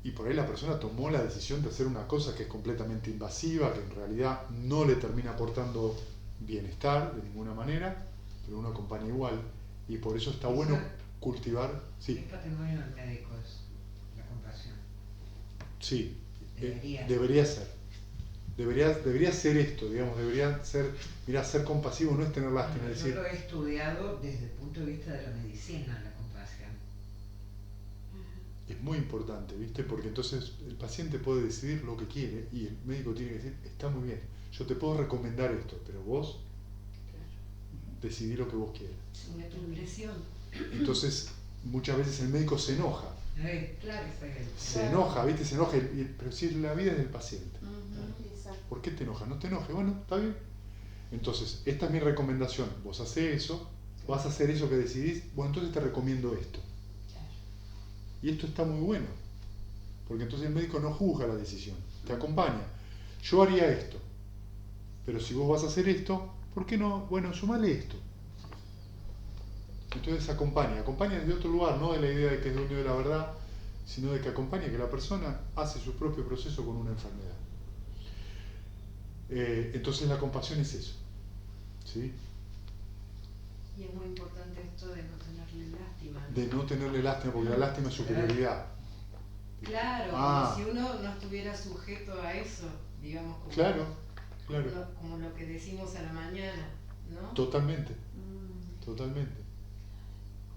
Y por ahí la persona tomó la decisión de hacer una cosa que es completamente invasiva, que en realidad no le termina aportando bienestar de ninguna manera, pero uno acompaña igual. Y por eso está bueno cultivar. Sí, Es patrimonio del médico eso, la compasión. sí, Debería. debería ser esto, digamos, debería ser, mira, ser compasivo no es tener lástima, es Yo decir, lo he estudiado desde el punto de vista de la medicina, la compasión. es muy importante, ¿viste? Porque entonces el paciente puede decidir lo que quiere y el médico tiene que decir, está muy bien, yo te puedo recomendar esto, pero vos decidí lo que vos quieras. Una presión. Entonces, muchas veces el médico se enoja, Claro. se enoja, ¿viste? Se enoja, pero si la vida es del paciente, Ujú. Exacto. ¿por qué te enojas? No te enojes, bueno, está bien. Entonces, esta es mi recomendación, vos hacés eso, vas a hacer eso que decidís, bueno, entonces te recomiendo esto. Y esto está muy bueno, porque entonces el médico no juzga la decisión, te acompaña. Yo haría esto, pero si vos vas a hacer esto, ¿por qué no? Bueno, sumale esto. Entonces acompaña desde otro lugar, no de la idea de que es dueño de la verdad, sino de que acompaña, que la persona hace su propio proceso con una enfermedad. Entonces la compasión es eso. ¿sí? Y es muy importante esto de no tenerle lástima, ¿no? De no tenerle lástima, porque la lástima es superioridad. Claro, Ah. como si uno no estuviera sujeto a eso, digamos, como, Claro, claro. como lo que decimos a la mañana, ¿no? Totalmente, Mm. totalmente.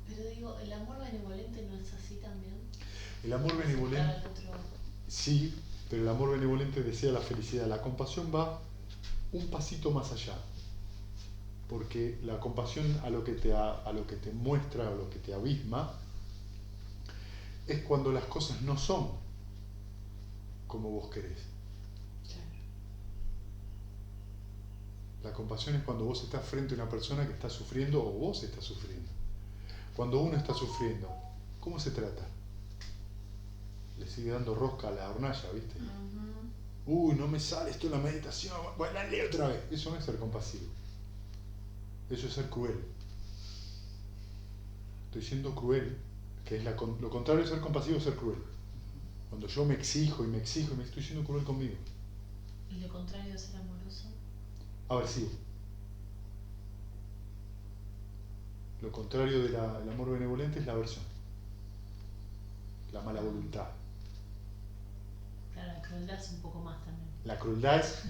Pero digo, ¿el amor benevolente no es así también? El amor benevolente, Aceptar al otro. sí, pero el amor benevolente desea la felicidad. La compasión va un pasito más allá. Porque la compasión a lo que te muestra, a lo que te abisma, es cuando las cosas no son como vos querés. La compasión es cuando vos estás frente a una persona que está sufriendo o vos estás sufriendo. Cuando uno está sufriendo, ¿cómo se trata? Le sigue dando rosca a la hornalla, ¿viste? Uy, no me sale esto en la meditación, bueno, dale otra vez. Eso no es ser compasivo. Eso es ser cruel. Estoy siendo cruel, que es lo contrario de ser compasivo es ser cruel. Cuando yo me exijo y me estoy siendo cruel conmigo. ¿Y lo contrario de ser amoroso? Aversivo. Lo contrario del amor benevolente es la aversión. La mala voluntad. Claro, la crueldad es un poco más también. La crueldad es,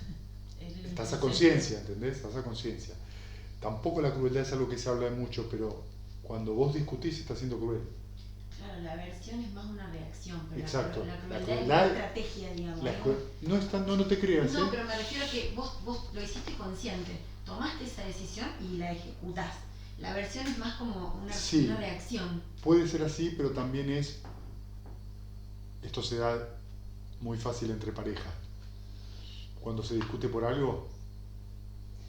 estás a conciencia, ¿entendés? Estás a conciencia. Tampoco la crueldad es algo que se habla mucho, pero cuando vos discutís estás siendo cruel. Claro, la aversión es más una reacción, pero Exacto. la La crueldad es crueldad- una estrategia, digamos. La ¿no? no te creas, No, ¿eh? pero me refiero a que vos lo hiciste consciente, tomaste esa decisión y la ejecutás. La aversión es más como Sí. una reacción. Puede ser así, pero también esto se da muy fácil entre parejas. Cuando se discute por algo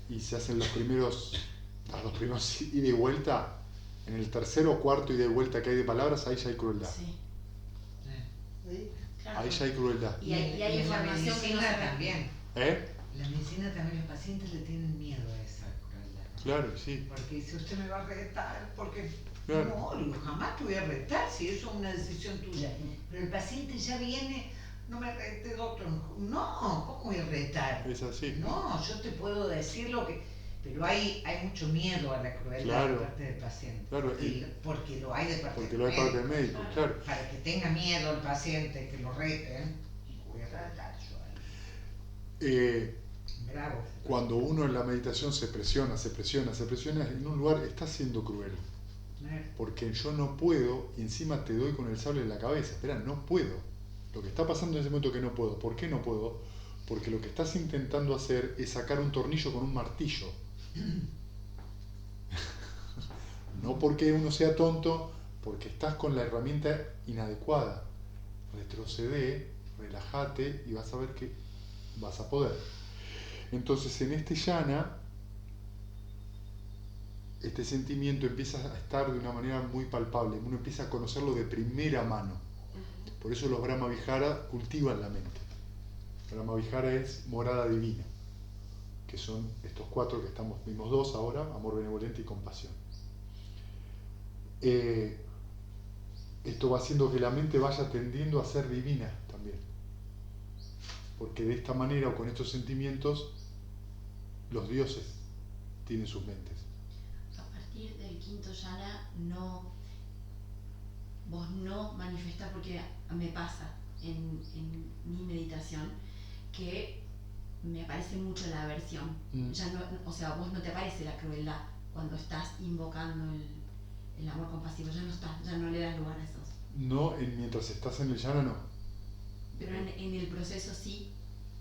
y se hacen los primeros ida y vuelta, en el tercero o cuarto ida y vuelta que hay de palabras, ahí ya hay crueldad. Sí, claro. Ahí ya hay crueldad. Y hay en la información que no medicina se también. ¿Eh? En la medicina también los pacientes le tienen miedo a esa crueldad. Claro, sí. Porque dice, usted me va a retar, porque Claro. no, digo, jamás te voy a retar si eso es una decisión tuya. Pero el paciente ya viene, no me rete, doctor. No, ¿cómo voy a retar? Es así. No, yo te puedo decir lo que... Pero hay mucho miedo a la crueldad Claro. de parte del paciente. Claro, Porque lo hay de parte Porque del lo hay parte médico. del médico, claro. Para que tenga miedo el paciente, que lo reten, voy a retar yo a él. Bravo. Cuando uno en la meditación se presiona, en un lugar está siendo cruel. Porque yo no puedo, y encima te doy con el sable en la cabeza. Espera, no puedo. Lo que está pasando en ese momento es que no puedo. ¿Por qué no puedo? Porque lo que estás intentando hacer es sacar un tornillo con un martillo. No porque uno sea tonto, porque estás con la herramienta inadecuada. Retrocede, relájate y vas a ver que vas a poder. Entonces en este yana, este sentimiento empieza a estar de una manera muy palpable, uno empieza a conocerlo de primera mano. Por eso los Brahma Vihara cultivan la mente. Brahma Vihara es morada divina, que son estos cuatro que vimos dos ahora, amor benevolente y compasión. Esto va haciendo que la mente vaya tendiendo a ser divina también. Porque de esta manera o con estos sentimientos, los dioses tienen sus mentes. A partir del quinto yana vos no manifestás, porque me pasa en mi meditación que me aparece mucho la aversión. Ya no, o sea, vos no te aparece la crueldad cuando estás invocando el amor compasivo, ya no le das lugar a esos. No, mientras estás en el yana no. Pero en el proceso sí.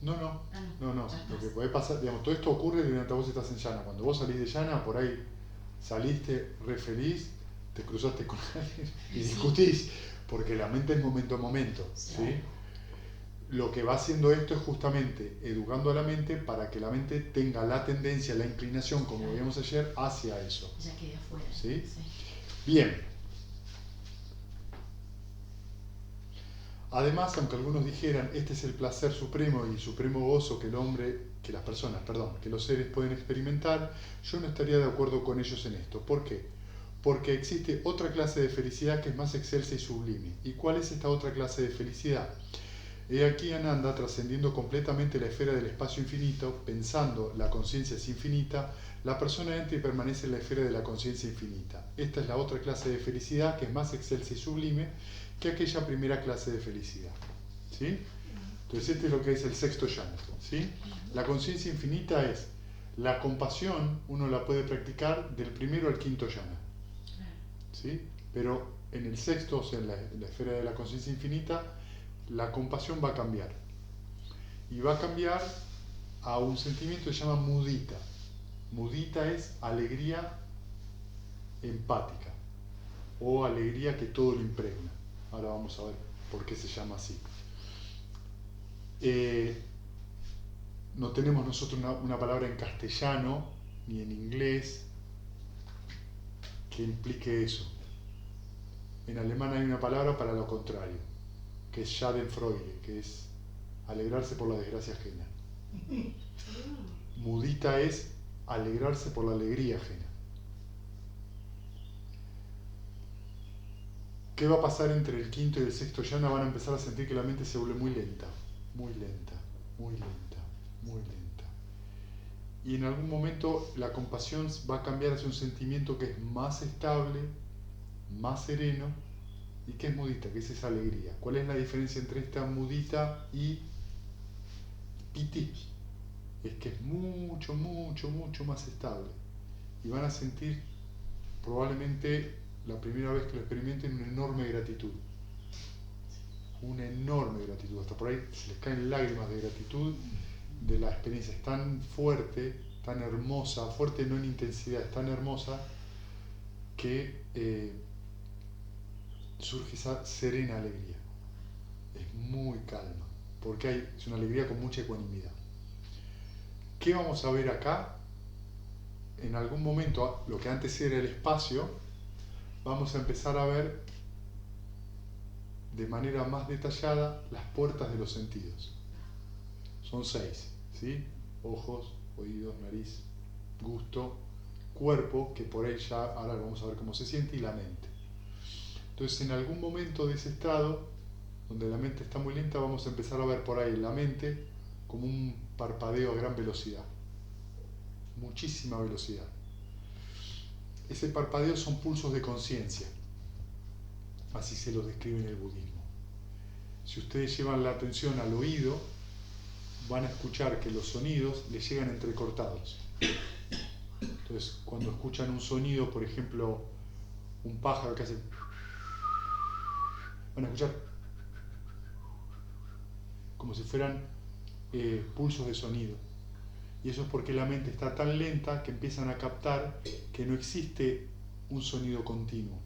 No. Ah, Lo que puede pasar, digamos, todo esto ocurre mientras vos estás en yana. Cuando vos salís de yana, por ahí saliste re feliz, te cruzaste con alguien y discutís, porque la mente es momento a momento, ¿sí? Lo que va haciendo esto es justamente educando a la mente para que la mente tenga la tendencia, la inclinación, como veíamos ayer, hacia eso. Ya quedé afuera. ¿Sí? Bien. Además, aunque algunos dijeran, este es el placer supremo y supremo gozo que los seres pueden experimentar, yo no estaría de acuerdo con ellos en esto. ¿Por qué? Porque existe otra clase de felicidad que es más excelsa y sublime. ¿Y cuál es esta otra clase de felicidad? He aquí Ananda trascendiendo completamente la esfera del espacio infinito, pensando la conciencia es infinita, la persona entra y permanece en la esfera de la conciencia infinita. Esta es la otra clase de felicidad que es más excelsa y sublime que aquella primera clase de felicidad. ¿Sí? Entonces este es lo que es el sexto yana. ¿Sí? La conciencia infinita es la compasión, uno la puede practicar del primero al quinto yana. ¿Sí? Pero en el sexto, o sea, en la esfera de la conciencia infinita, la compasión va a cambiar. Y va a cambiar a un sentimiento que se llama mudita. Mudita es alegría empática o alegría que todo lo impregna. Ahora vamos a ver por qué se llama así. No tenemos nosotros una palabra en castellano ni en inglés que implique eso. En alemán hay una palabra para lo contrario, que es Schadenfreude, que es alegrarse por la desgracia ajena. Mudita es alegrarse por la alegría ajena. ¿Qué va a pasar entre el quinto y el sexto yana? Van a empezar a sentir que la mente se vuelve muy lenta, muy lenta, muy lenta, muy lenta. Y en algún momento la compasión va a cambiar hacia un sentimiento que es más estable, más sereno, y que es mudita, que es esa alegría. ¿Cuál es la diferencia entre esta mudita y piti? Es que es mucho, mucho, mucho más estable. Y van a sentir probablemente la primera vez que lo experimenten una enorme gratitud. Una enorme gratitud. Hasta por ahí se les caen lágrimas de gratitud de la experiencia. Es tan fuerte, tan hermosa, fuerte no en intensidad, es tan hermosa que surge esa serena alegría. Es muy calma, porque es una alegría con mucha ecuanimidad. ¿Qué vamos a ver acá? En algún momento, lo que antes era el espacio, vamos a empezar a ver de manera más detallada las puertas de los sentidos. Son 6, ¿sí? Ojos, oídos, nariz, gusto, cuerpo, que por ahí ya ahora vamos a ver cómo se siente, y la mente. Entonces, en algún momento de ese estado, donde la mente está muy lenta, vamos a empezar a ver por ahí la mente como un parpadeo a gran velocidad. Muchísima velocidad. Ese parpadeo son pulsos de conciencia. Así se los describe en el budismo. Si ustedes llevan la atención al oído, van a escuchar que los sonidos les llegan entrecortados. Entonces, cuando escuchan un sonido, por ejemplo, un pájaro que hace... van a escuchar como si fueran pulsos de sonido. Y eso es porque la mente está tan lenta que empiezan a captar que no existe un sonido continuo.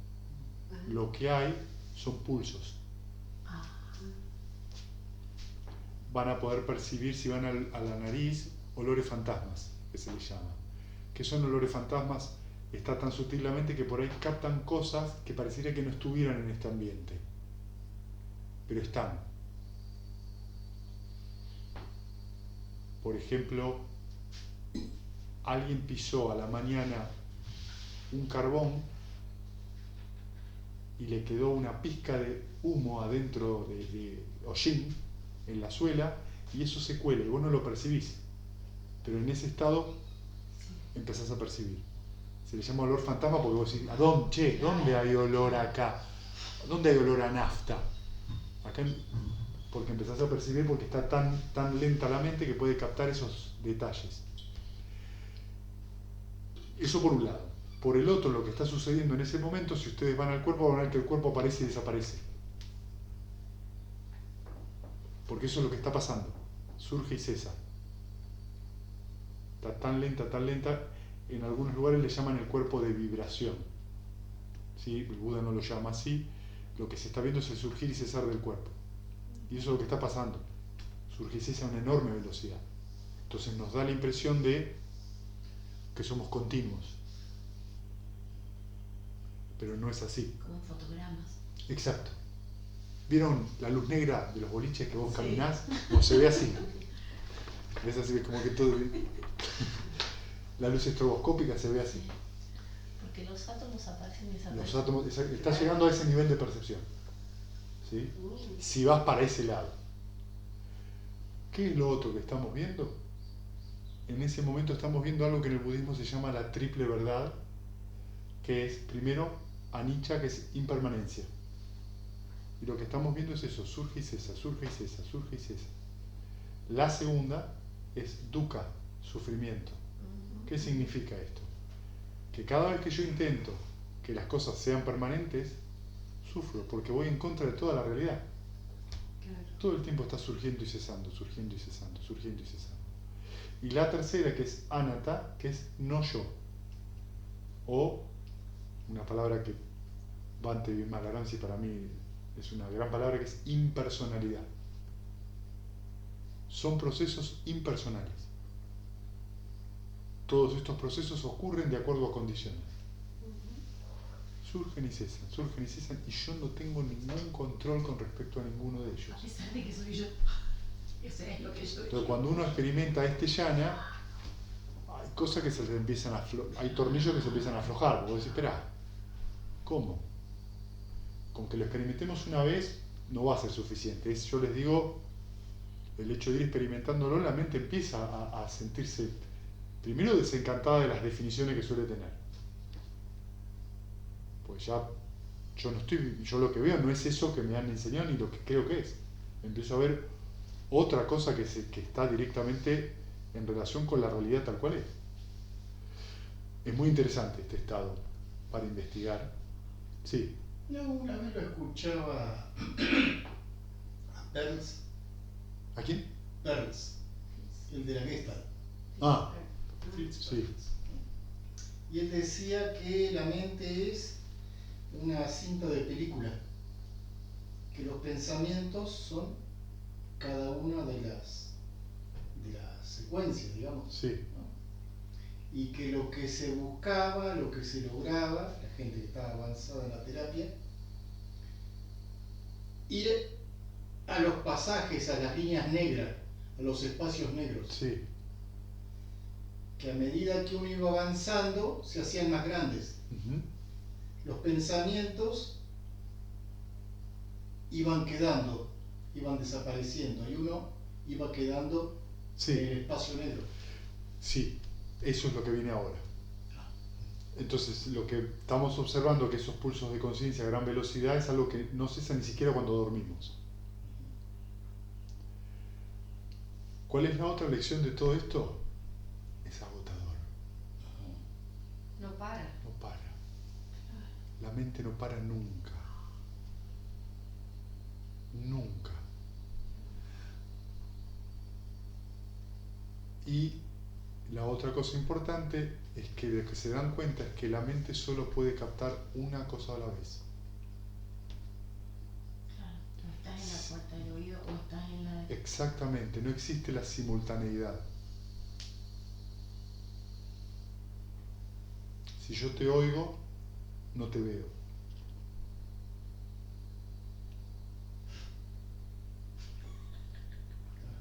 Lo que hay son pulsos. Van a poder percibir, si van a la nariz, olores fantasmas, que se les llama. ¿Qué son olores fantasmas? Está tan sutil la mente que por ahí captan cosas que pareciera que no estuvieran en este ambiente, pero están. Por ejemplo, alguien pisó a la mañana un carbón y le quedó una pizca de humo adentro de hollín, en la suela, y eso se cuela y vos no lo percibís, pero en ese estado empezás a percibir. Se le llama olor fantasma porque vos decís, ¿dónde hay olor acá? ¿Dónde hay olor a nafta? Acá, porque empezás a percibir, porque está tan lenta la mente que puede captar esos detalles. Eso por un lado. Por el otro, lo que está sucediendo en ese momento, si ustedes van al cuerpo, van a ver que el cuerpo aparece y desaparece. Porque eso es lo que está pasando. Surge y cesa. Está tan lenta, en algunos lugares le llaman el cuerpo de vibración. ¿Sí? El Buda no lo llama así. Lo que se está viendo es el surgir y cesar del cuerpo. Y eso es lo que está pasando. Surge y cesa a una enorme velocidad. Entonces nos da la impresión de que somos continuos. Pero no es así. Como fotogramas. Exacto. ¿Vieron la luz negra de los boliches que vos caminás? No, se ve así. ¿Ves así? Es como que todo... La luz estroboscópica se ve así. Porque los átomos aparecen y desaparecen. Los átomos, está llegando a ese nivel de percepción. ¿Sí? Si vas para ese lado. ¿Qué es lo otro que estamos viendo? En ese momento estamos viendo algo que en el budismo se llama la triple verdad, que es, primero, anicca, que es impermanencia. Y lo que estamos viendo es eso, surge y cesa, surge y cesa, surge y cesa. La segunda es dukkha, sufrimiento. ¿Qué significa esto? Que cada vez que yo intento que las cosas sean permanentes, sufro, porque voy en contra de toda la realidad. Todo el tiempo está surgiendo y cesando, surgiendo y cesando, surgiendo y cesando. Y la tercera, que es anatta, que es no yo. O, una palabra que Bhante Vimalaramsi para mí es una gran palabra, que es impersonalidad. Son procesos impersonales. Todos estos procesos ocurren de acuerdo a condiciones. Surgen y cesan, y yo no tengo ningún control con respecto a ninguno de ellos. A pesar de que soy yo. Eso es lo que yo Entonces, cuando uno experimenta este yana, hay cosas que se le empiezan a hay tornillos que se empiezan a aflojar, porque vos decís, espera, ¿cómo? Con que lo experimentemos una vez no va a ser suficiente. Yo les digo, el hecho de ir experimentándolo, la mente empieza a sentirse, primero, desencantada de las definiciones que suele tener. Pues ya, yo lo que veo no es eso que me han enseñado ni lo que creo que es. Empiezo a ver otra cosa que está directamente en relación con la realidad tal cual es. Es muy interesante este estado para investigar. Sí. No, una vez lo escuchaba a Perls. ¿A quién? Perls, el de la Gestalt. Ah, Fritz sí. Perls. Y él decía que la mente es una cinta de película, que los pensamientos son cada una de las secuencias, digamos. Sí. ¿No? Y que lo que se buscaba, lo que se lograba, la gente que estaba avanzada en la terapia, ir a los pasajes, a las líneas negras, a los espacios negros. Sí. Que a medida que uno iba avanzando, se hacían más grandes. Uh-huh. Los pensamientos iban quedando, iban desapareciendo, y uno iba quedando Sí. en el espacio negro. Sí, eso es lo que viene ahora. Entonces, lo que estamos observando, que esos pulsos de conciencia a gran velocidad, es algo que no cesa ni siquiera cuando dormimos. ¿Cuál es la otra lección de todo esto? Es agotador. No para. No para. La mente no para nunca. Nunca. Y la otra cosa importante es que lo que se dan cuenta es que la mente solo puede captar una cosa a la vez. Claro, no estás en la puerta del oído o estás en la de... Exactamente, no existe la simultaneidad. Si yo te oigo, no te veo.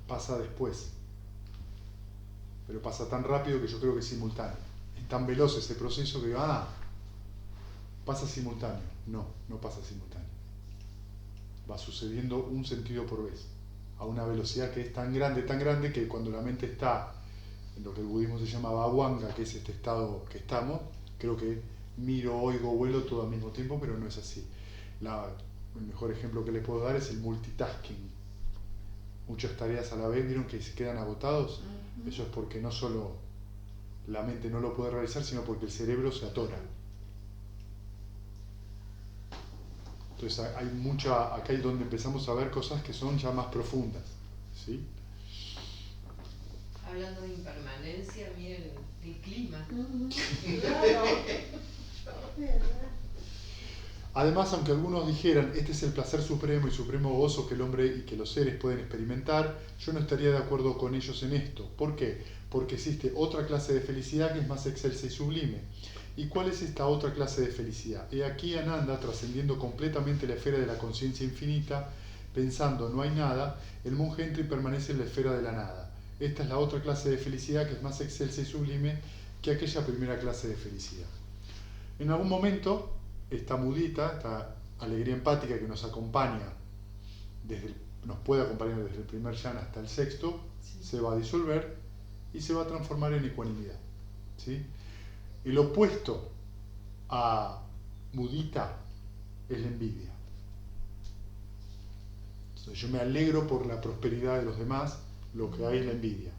Pasa después. Pero pasa tan rápido que yo creo que es simultáneo. Es tan veloz ese proceso que digo, pasa simultáneo. No, no pasa simultáneo. Va sucediendo un sentido por vez, a una velocidad que es tan grande que cuando la mente está en lo que el budismo se llama bhavanga, que es este estado que estamos, creo que miro, oigo, vuelo todo al mismo tiempo, pero no es así. El mejor ejemplo que les puedo dar es el multitasking. Muchas tareas a la vez, vieron que se quedan agotados. Uh-huh. Eso es porque no solo la mente no lo puede realizar, sino porque el cerebro se atora. Entonces acá es donde empezamos a ver cosas que son ya más profundas, ¿sí? Hablando de impermanencia, miren el clima. Claro. Además, aunque algunos dijeran, este es el placer supremo y supremo gozo que el hombre y que los seres pueden experimentar, yo no estaría de acuerdo con ellos en esto. ¿Por qué? Porque existe otra clase de felicidad que es más excelsa y sublime. ¿Y cuál es esta otra clase de felicidad? He aquí Ananda, trascendiendo completamente la esfera de la conciencia infinita, pensando no hay nada, el monje entra y permanece en la esfera de la nada. Esta es la otra clase de felicidad que es más excelsa y sublime que aquella primera clase de felicidad. En algún momento, esta mudita, esta alegría empática que nos acompaña desde el nos puede acompañar desde el primer yana hasta el sexto, se va a disolver y se va a transformar en ecuanimidad. ¿Sí? El opuesto a mudita es la envidia. Entonces, yo me alegro por la prosperidad de los demás, lo que hay es la envidia.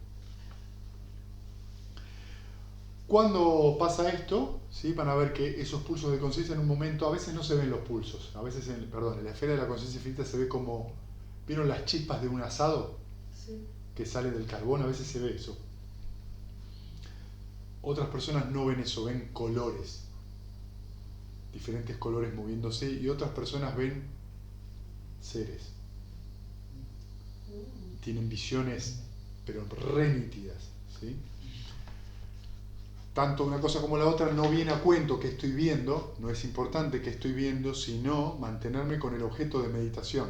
Cuando pasa esto, ¿sí? Van a ver que esos pulsos de conciencia en un momento, a veces no se ven los pulsos, a veces en la esfera de la conciencia infinita se ve como, ¿vieron las chispas de un asado? Sí. Que sale del carbón, a veces se ve eso. Otras personas no ven eso, ven colores, diferentes colores moviéndose, y otras personas ven seres. Tienen visiones, pero re nítidas, ¿sí? Tanto una cosa como la otra no viene a cuento que estoy viendo, no es importante que estoy viendo, sino mantenerme con el objeto de meditación.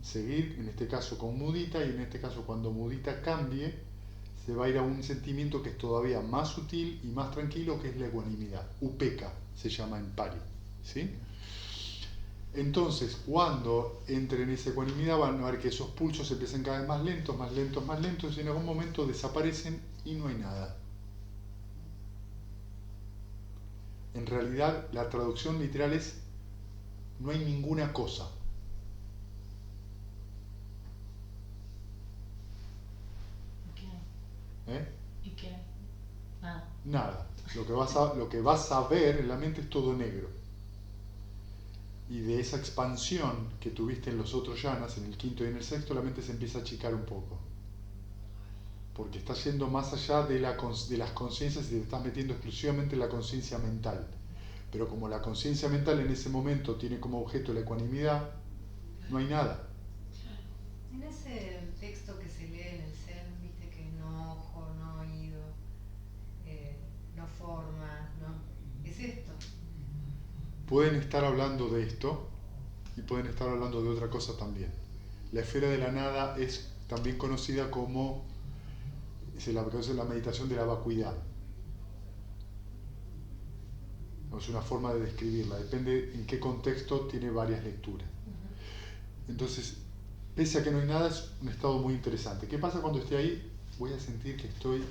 Seguir, en este caso con mudita, y en este caso cuando mudita cambie, se va a ir a un sentimiento que es todavía más sutil y más tranquilo, que es la ecuanimidad. Upeka se llama en Pali, ¿sí? Entonces, cuando entren en esa ecuanimidad, van a ver que esos pulsos se empiezan cada vez más lentos, más lentos, más lentos, y en algún momento desaparecen y no hay nada. En realidad, la traducción literal es: no hay ninguna cosa. ¿Eh? ¿Y qué? Nada. Nada. Lo que vas a ver en la mente es todo negro. Y de esa expansión que tuviste en los otros yanas, en el quinto y en el sexto, la mente se empieza a achicar un poco. Porque estás yendo más allá de las conciencias y te estás metiendo exclusivamente en la conciencia mental. Pero como la conciencia mental en ese momento tiene como objeto la ecuanimidad, no hay nada. En ese texto que se lee en el Zen, viste que no ojo, no oído, no forma, ¿no? Es esto. Pueden estar hablando de esto y pueden estar hablando de otra cosa también. La esfera de la nada es también conocida como la meditación de la vacuidad. Es una forma de describirla, depende en qué contexto, tiene varias lecturas. Entonces, pese a que no hay nada, es un estado muy interesante. ¿Qué pasa cuando esté ahí? Voy a sentir que estoy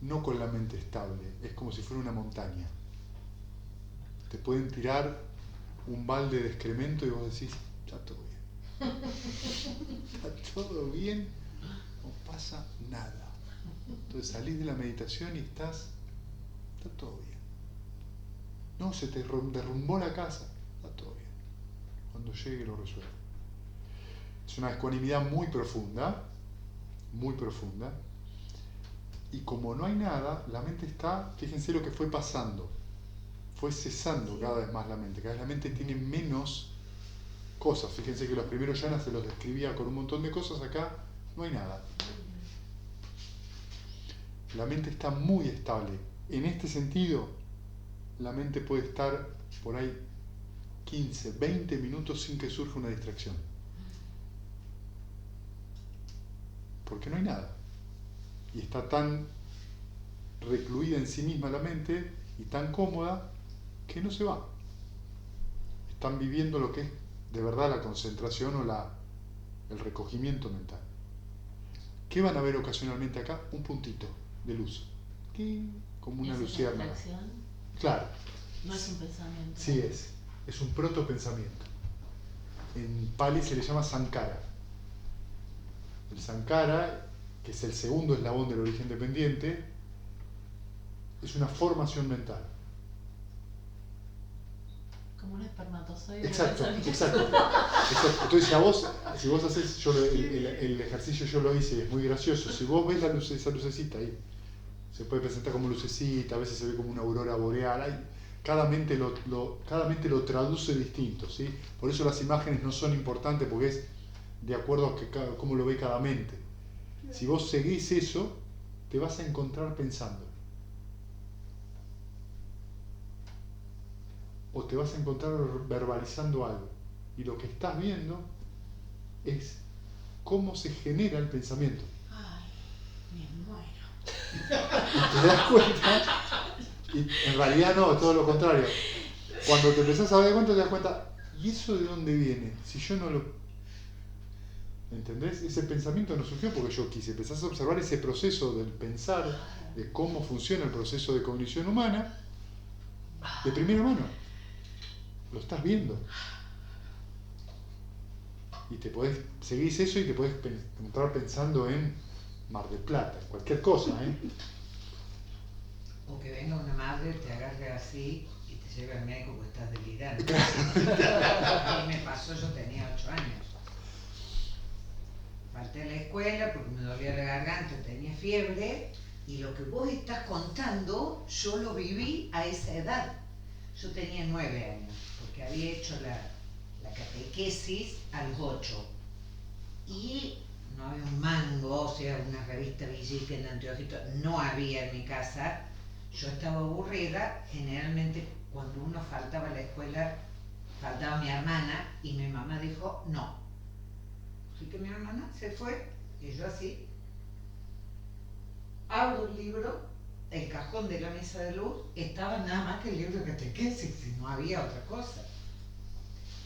no con la mente estable, es como si fuera una montaña. Te pueden tirar un balde de excremento y vos decís: está todo bien. Está todo bien, no pasa nada. Entonces salís de la meditación y está todo bien. No, se te derrumbó la casa, está todo bien. Cuando llegue lo resuelvo. Es una ecuanimidad muy profunda, y como no hay nada, la mente está, fíjense lo que fue pasando, fue cesando cada vez más la mente, cada vez la mente tiene menos cosas. Fíjense que los primeros yanas se los describía con un montón de cosas, acá no hay nada. La mente está muy estable. En este sentido, la mente puede estar por ahí 15, 20 minutos sin que surja una distracción. Porque no hay nada. Y está tan recluida en sí misma la mente y tan cómoda que no se va. Están viviendo lo que es de verdad la concentración o el recogimiento mental. ¿Qué van a ver ocasionalmente acá? Un puntito de luz. Como una luciérnaga. ¿Es una abstracción? Claro. No es un pensamiento. Sí es un protopensamiento. En Pali se le llama Sankara. El Sankara, que es el segundo eslabón del origen dependiente, es una formación mental. Como un espermatozoide. Exacto. Entonces, si vos haces, el ejercicio yo lo hice y es muy gracioso. Si vos ves esa lucecita ahí, se puede presentar como lucecita, a veces se ve como una aurora boreal. Cada mente lo traduce distinto, ¿sí? Por eso las imágenes no son importantes, porque es de acuerdo a cómo lo ve cada mente. Si vos seguís eso, te vas a encontrar pensando. O te vas a encontrar verbalizando algo. Y lo que estás viendo es cómo se genera el pensamiento. Ay, me muero. Y te das cuenta, y en realidad no, todo lo contrario. Cuando te empezás a dar cuenta, te das cuenta, ¿y eso de dónde viene? Si yo no lo ¿Entendés? Ese pensamiento no surgió porque yo quise. Empezás a observar ese proceso del pensar, de cómo funciona el proceso de cognición humana, de primera mano. Lo estás viendo. Y te podés, seguís eso y te podés encontrar pensando en Mar del Plata, en cualquier cosa, ¿eh? O que venga una madre, te agarre así y te lleve al médico porque estás delirando. A mí me pasó, yo tenía 8 años. Falté a la escuela porque me dolía la garganta, tenía fiebre, y lo que vos estás contando, yo lo viví a esa edad. Yo tenía 9 años, porque había hecho la catequesis a los 8. Y no había un mango, o sea, una revista Villiquen de anteojitos, no había en mi casa. Yo estaba aburrida, generalmente cuando uno faltaba a la escuela, faltaba mi hermana, y mi mamá dijo no. Así que mi hermana se fue, y yo así, abro el libro, el cajón de la mesa de luz, estaba nada más que el libro de catequesis, y no había otra cosa.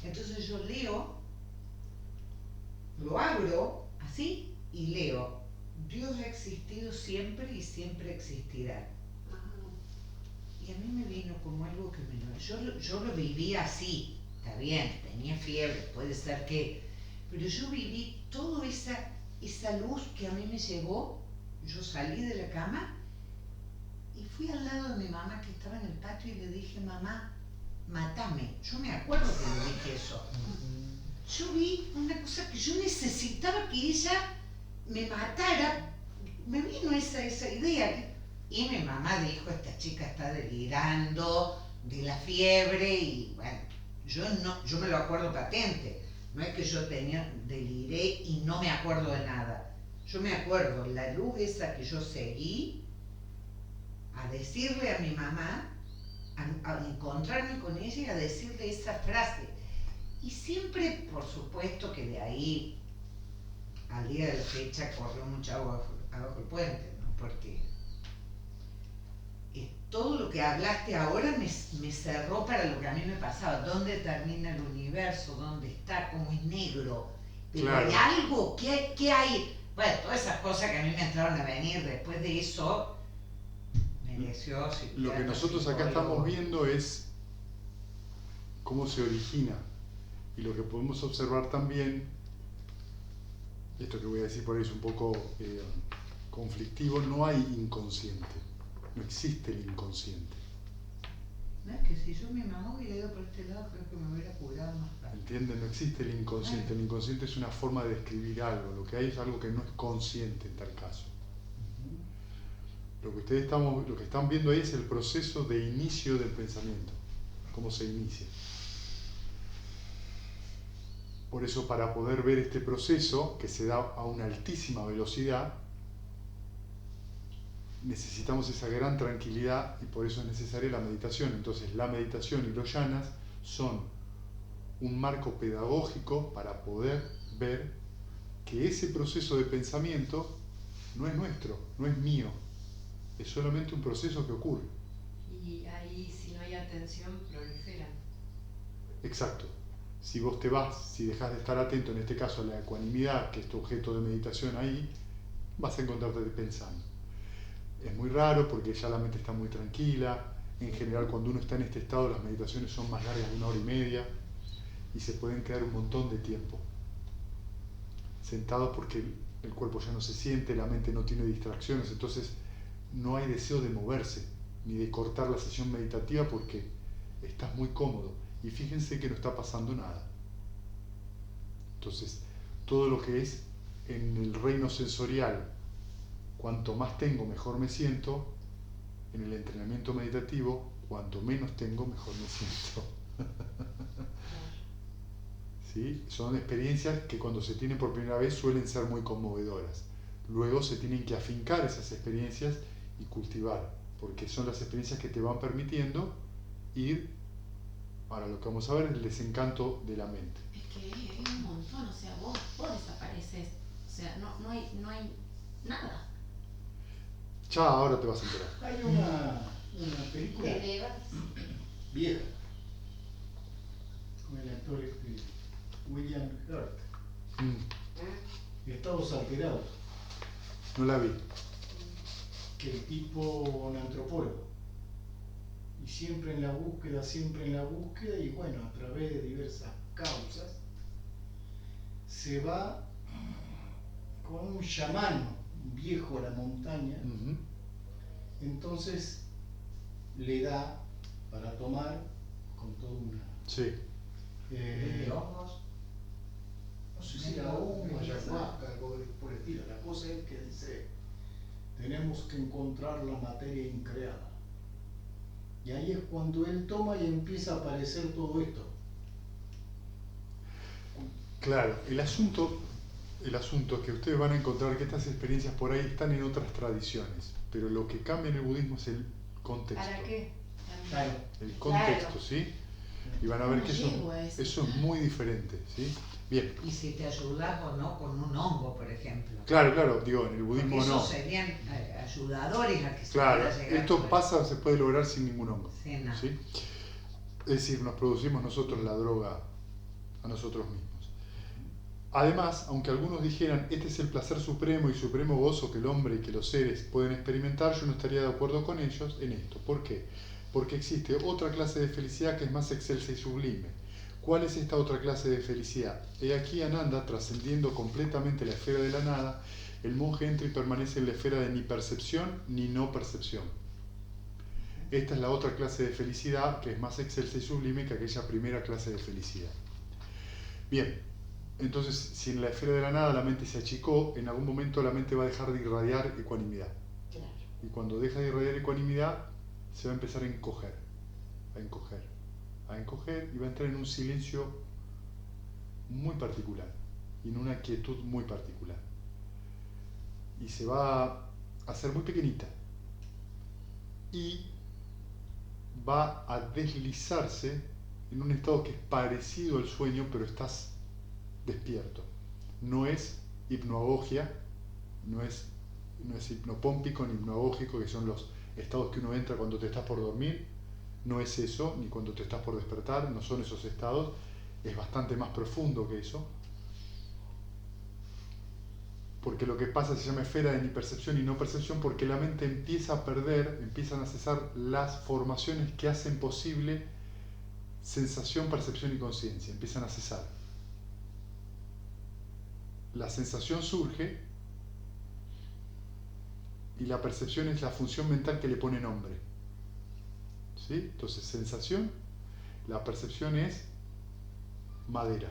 Entonces yo leo, lo abro así y leo: Dios ha existido siempre y siempre existirá. Y a mí me vino como algo que yo lo viví así, está bien, tenía fiebre, puede ser que, pero yo viví toda esa luz que a mí me llegó. Yo salí de la cama y fui al lado de mi mamá que estaba en el patio y le dije: mamá, matame. Yo me acuerdo que le dije eso. Yo vi una cosa que yo necesitaba que ella me matara. Me vino esa idea. Y mi mamá dijo: esta chica está delirando de la fiebre. Y bueno, yo me lo acuerdo patente. No es que yo deliré y no me acuerdo de nada. Yo me acuerdo la luz esa que yo seguí a decirle a mi mamá, a encontrarme con ella y a decirle esa frase. Y siempre, por supuesto, que de ahí al día de la fecha corrió mucha agua abajo el puente, ¿no? Porque todo lo que hablaste ahora me cerró para lo que a mí me pasaba. ¿Dónde termina el universo? ¿Dónde está? ¿Cómo es negro? Pero Claro. hay algo, ¿qué hay? Bueno, todas esas cosas que a mí me entraron a venir después de eso, mereció... Lo que nosotros acá estamos viendo es cómo se origina. Y lo que podemos observar también, esto que voy a decir por ahí es un poco conflictivo, no hay inconsciente. No existe el inconsciente. No, es que si yo mi mamá hubiera ido por este lado, creo que me hubiera curado más fácil. ¿Entienden? No existe el inconsciente. El inconsciente es una forma de describir algo. Lo que hay es algo que no es consciente en tal caso. Lo que están viendo ahí es el proceso de inicio del pensamiento. Cómo se inicia. Por eso, para poder ver este proceso, que se da a una altísima velocidad, necesitamos esa gran tranquilidad, y por eso es necesaria la meditación. Entonces, la meditación y los yanas son un marco pedagógico para poder ver que ese proceso de pensamiento no es nuestro, no es mío, es solamente un proceso que ocurre. Y ahí, si no hay atención, proliferan. Exacto. Si vos te vas, si dejas de estar atento, en este caso a la ecuanimidad, que es tu objeto de meditación ahí, vas a encontrarte pensando. Es muy raro porque ya la mente está muy tranquila. En general, cuando uno está en este estado, las meditaciones son más largas de 1 hora y media y se pueden quedar un montón de tiempo sentados porque el cuerpo ya no se siente, la mente no tiene distracciones, entonces no hay deseo de moverse ni de cortar la sesión meditativa porque estás muy cómodo y fíjense que no está pasando nada. Entonces, todo lo que es en el reino sensorial, cuanto más tengo, mejor me siento. En el entrenamiento meditativo, cuanto menos tengo, mejor me siento. ¿Sí? Son experiencias que cuando se tienen por primera vez suelen ser muy conmovedoras. Luego se tienen que afincar esas experiencias y cultivar, porque son las experiencias que te van permitiendo ir, ahora lo que vamos a ver es el desencanto de la mente. Es que es un montón, o sea, vos desapareces, o sea, no hay nada. Ya ahora te vas a enterar. Hay una película Te elevas. vieja con el actor William Hurt, Mm. Estados alterados, No la vi. que el tipo un antropólogo. Y siempre en la búsqueda, y bueno, a través de diversas causas, se va con un chamán viejo a la montaña, Ujú. entonces le da para tomar con toda una... Sí. De hongos. No sé si era hongo, ayahuasca, algo por el estilo. La cosa es que dice, tenemos que encontrar la materia increada. Y ahí es cuando él toma y empieza a aparecer todo esto. Claro, el asunto es que ustedes van a encontrar que estas experiencias por ahí están en otras tradiciones, pero lo que cambia en el budismo es el contexto. ¿Para qué? Claro. El contexto, Claro. ¿sí? Y van a ver ¿Cómo que llego a eso? eso es muy diferente, ¿sí? Bien. Y si te ayudas o no con un hongo, por ejemplo. Claro, digo, en el Porque budismo esos no. serían ayudadores a que se Claro, pueda llegar. esto por- pasa, se puede lograr sin ningún hongo. Sin nada. ¿Sí? Es decir, nos producimos nosotros la droga a nosotros mismos. Además, aunque algunos dijeran, este es el placer supremo y supremo gozo que el hombre y que los seres pueden experimentar, yo no estaría de acuerdo con ellos en esto. ¿Por qué? Porque existe otra clase de felicidad que es más excelsa y sublime. ¿Cuál es esta otra clase de felicidad? He aquí Ananda, trascendiendo completamente la esfera de la nada, el monje entra y permanece en la esfera de ni percepción ni no percepción. Esta es la otra clase de felicidad que es más excelsa y sublime que aquella primera clase de felicidad. Bien, entonces si en la esfera de la nada la mente se achicó, en algún momento la mente va a dejar de irradiar ecuanimidad. Claro. Y cuando deja de irradiar ecuanimidad, se va a empezar a encoger, y va a entrar en un silencio muy particular, y en una quietud muy particular. Y se va a hacer muy pequeñita. Y va a deslizarse en un estado que es parecido al sueño, pero estás despierto. No es hipnoagogia, no es hipnopómpico ni hipnoagógico, que son los estados que uno entra cuando te estás por dormir. No es eso, ni cuando te estás por despertar, no son esos estados. Es bastante más profundo que eso. Porque lo que pasa se llama esfera de ni percepción y no percepción, porque la mente empieza a perder, empiezan a cesar las formaciones que hacen posible sensación, percepción y conciencia. Empiezan a cesar. La sensación surge y la percepción es la función mental que le pone nombre. ¿Sí? Entonces, sensación, la percepción es madera.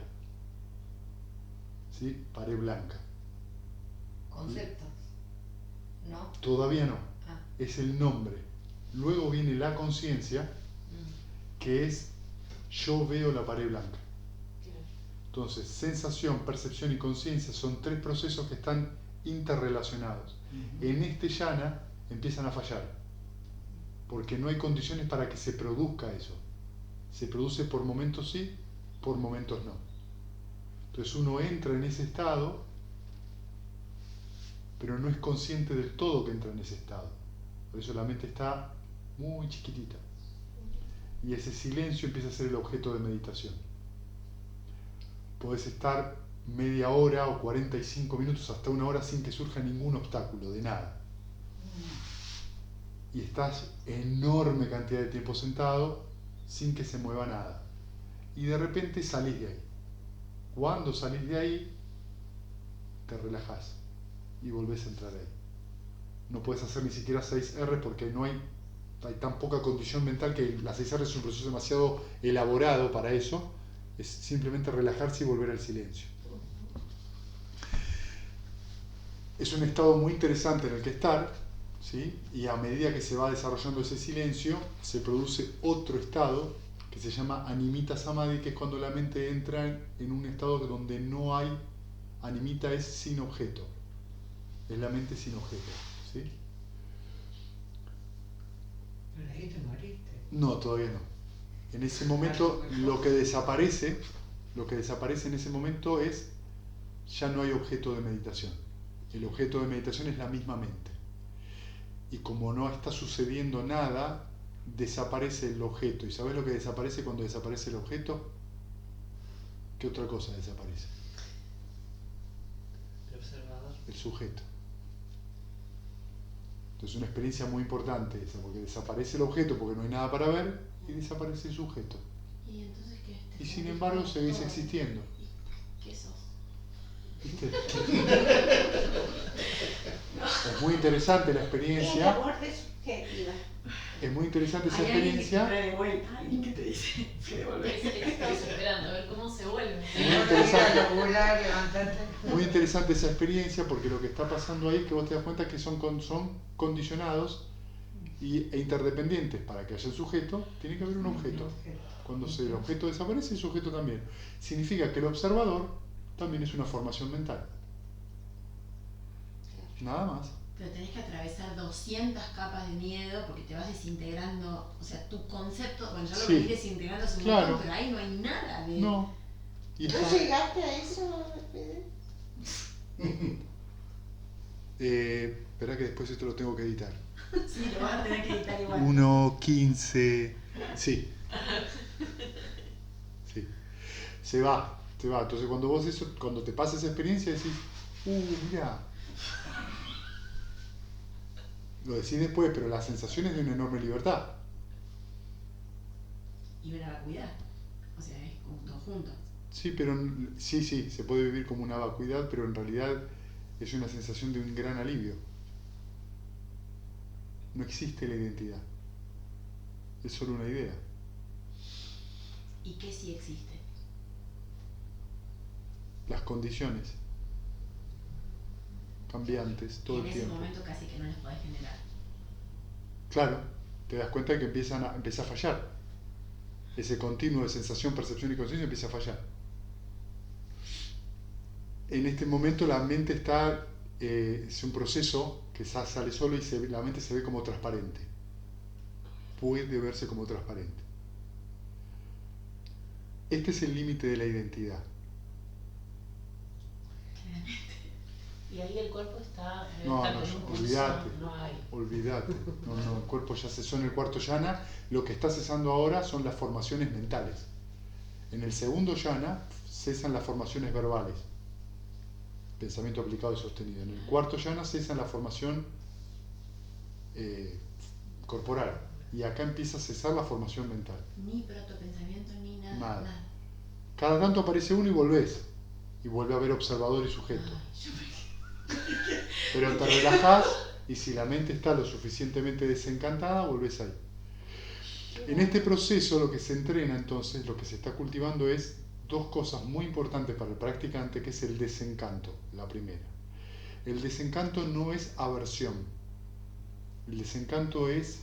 ¿Sí? Pared blanca. Conceptos. ¿No? Todavía no. Ah. Es el nombre. Luego viene la conciencia, que es yo veo la pared blanca. Claro. Entonces, sensación, percepción y conciencia son tres procesos que están interrelacionados. En este yana empiezan a fallar, porque no hay condiciones para que se produzca eso. Se produce por momentos sí, por momentos no. Entonces uno entra en ese estado, pero no es consciente del todo que entra en ese estado. Por eso la mente está muy chiquitita. Y ese silencio empieza a ser el objeto de meditación. Podés estar media hora o 45 minutos hasta una hora sin que surja ningún obstáculo, de nada. Y estás enorme cantidad de tiempo sentado sin que se mueva nada. Y de repente salís de ahí. Cuando salís de ahí, te relajás y volvés a entrar ahí. No puedes hacer ni siquiera 6R porque hay tan poca condición mental que las 6R es un proceso demasiado elaborado para eso. Es simplemente relajarse y volver al silencio. Es un estado muy interesante en el que estar, ¿sí? Y a medida que se va desarrollando ese silencio, se produce otro estado que se llama animita samadhi, que es cuando la mente entra en un estado donde no hay, animita es sin objeto, es la mente sin objeto, ¿sí? Pero ahí te moriste. No, todavía no. En ese momento lo que desaparece en ese momento es, ya no hay objeto de meditación. El objeto de meditación es la misma mente. Y como no está sucediendo nada, desaparece el objeto. ¿Y sabes lo que desaparece cuando desaparece el objeto? ¿Qué otra cosa desaparece? Profesor, el sujeto. Entonces una experiencia muy importante esa, porque desaparece el objeto porque no hay nada para ver y desaparece el sujeto. ¿Y entonces qué? Y sin embargo seguís existiendo. ¿Qué sos? ¿Viste? Es muy interesante la experiencia. El muerte subjetiva. Es muy interesante esa Hay alguien que te experiencia. trae de vuelta, alguien que te dice que devolvés. Estamos esperando a ver cómo se vuelve. Muy interesante. Locura, levantate. Muy interesante esa experiencia porque lo que está pasando ahí es que vos te das cuenta que son condicionados e interdependientes. Para que haya un sujeto, tiene que haber un objeto. Cuando el objeto desaparece, el sujeto también. Significa que el observador también es una formación mental. Nada más. Pero tenés que atravesar 200 capas de miedo porque te vas desintegrando. O sea, tu concepto, bueno, ya lo Sí. venís desintegrando hace un Claro. montón, pero ahí no hay nada de. No. Y ¿No está, llegaste a eso, Pedro? espera que después esto lo tengo que editar. Sí, lo vas a tener que editar igual. 1:15. Sí. Sí. Se va. Entonces cuando vos cuando te pasa esa experiencia decís, mira. Lo decís después, pero la sensación es de una enorme libertad. Y una vacuidad. O sea, es como todo junto. Sí, pero sí, se puede vivir como una vacuidad, pero en realidad es una sensación de un gran alivio. No existe la identidad. Es solo una idea. ¿Y qué sí existe? Las condiciones cambiantes todo Y en el ese tiempo. momento casi que no las podés generar. Claro, te das cuenta de que empieza a fallar. Ese continuo de sensación, percepción y conciencia empieza a fallar. En este momento la mente está, es un proceso que sale solo y la mente se ve como transparente. Puede verse como transparente. Este es el límite de la identidad. Y ahí el cuerpo está No, en un pulso, olvídate. no hay. Olvídate. No, el cuerpo ya cesó en el cuarto yana. Lo que está cesando ahora son las formaciones mentales. En el segundo yana cesan las formaciones verbales. Pensamiento aplicado y sostenido. En el cuarto yana cesan la formación corporal. Y acá empieza a cesar la formación mental. Ni protopensamiento, ni nada. Nada. Cada tanto aparece uno y volvés. Y vuelve a haber observador y sujeto. Ay, yo me- Pero te relajás y si la mente está lo suficientemente desencantada, volvés ahí. En este proceso lo que se entrena entonces, lo que se está cultivando es dos cosas muy importantes para el practicante, que es el desencanto, la primera. El desencanto no es aversión. El desencanto es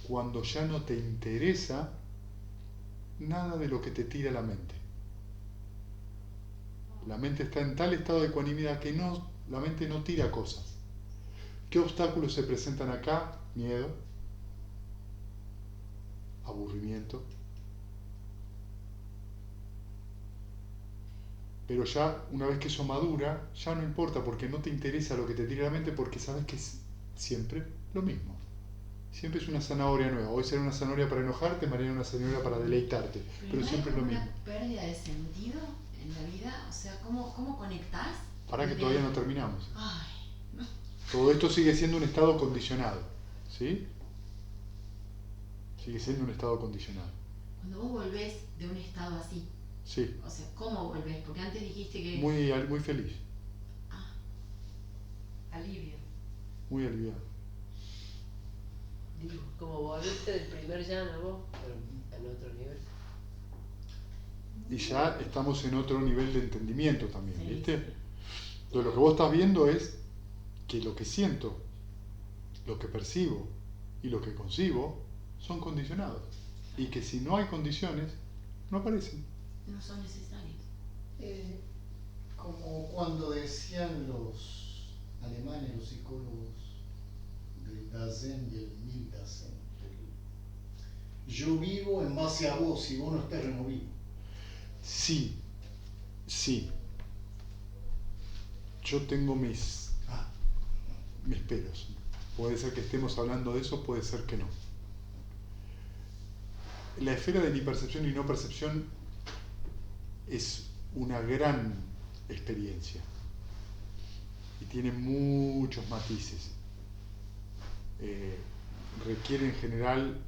cuando ya no te interesa nada de lo que te tira la mente. La mente está en tal estado de ecuanimidad que la mente no tira cosas. ¿Qué obstáculos se presentan acá? Miedo, aburrimiento. Pero ya, una vez que eso madura, ya no importa porque no te interesa lo que te tira la mente porque sabes que es siempre lo mismo. Siempre es una zanahoria nueva. Hoy será una zanahoria para enojarte, mañana una zanahoria para deleitarte. Pero ¿no siempre hay es lo como mismo. una pérdida de sentido en la vida? O sea, ¿cómo conectás? Para que desde todavía el- no terminamos. Ay, no. Todo esto sigue siendo un estado condicionado. ¿Sí? Sigue siendo un estado condicionado. Cuando vos volvés de un estado así, Sí. o sea, ¿cómo volvés? Porque antes dijiste que... Muy feliz. Ah, Alivio. Muy aliviado. Digo, como volviste del primer llano vos, pero en otro nivel. Y ya estamos en otro nivel de entendimiento también, Sí, ¿viste? sí. Entonces lo que vos estás viendo es que lo que siento, lo que percibo y lo que concibo son condicionados. Y que si no hay condiciones, no aparecen. no son necesarios. Como cuando decían los alemanes, los psicólogos del Dasein y el Mildasein. Yo vivo en base a vos, si vos no estás, yo no vivo. Sí, sí. Yo tengo mis peros. Puede ser que estemos hablando de eso, puede ser que no. La esfera de ni percepción y no percepción es una gran experiencia. y tiene muchos matices. Requiere en general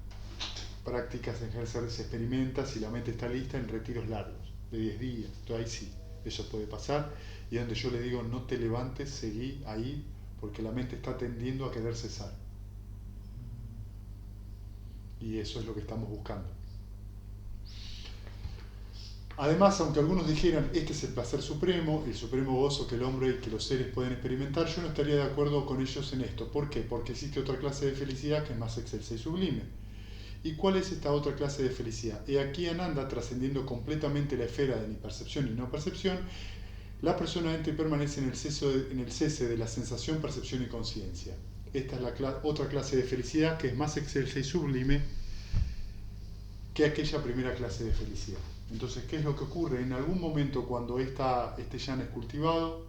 prácticas en general, se experimenta si la mente está lista en retiros largos, de 10 días. Entonces ahí sí, eso puede pasar, y donde yo le digo no te levantes, seguí ahí, porque la mente está tendiendo a querer cesar. Y eso es lo que estamos buscando. Además, aunque algunos dijeran, este es el placer supremo, el supremo gozo que el hombre y que los seres pueden experimentar, yo no estaría de acuerdo con ellos en esto. ¿Por qué? Porque existe otra clase de felicidad que es más excelsa y sublime. ¿Y cuál es esta otra clase de felicidad? He aquí Ananda, trascendiendo completamente la esfera de ni percepción ni no percepción, la persona ente permanece en el cese de la sensación, percepción y conciencia. Esta es la otra clase de felicidad que es más excelsa y sublime que aquella primera clase de felicidad. Entonces, ¿qué es lo que ocurre? En algún momento cuando este yana es cultivado,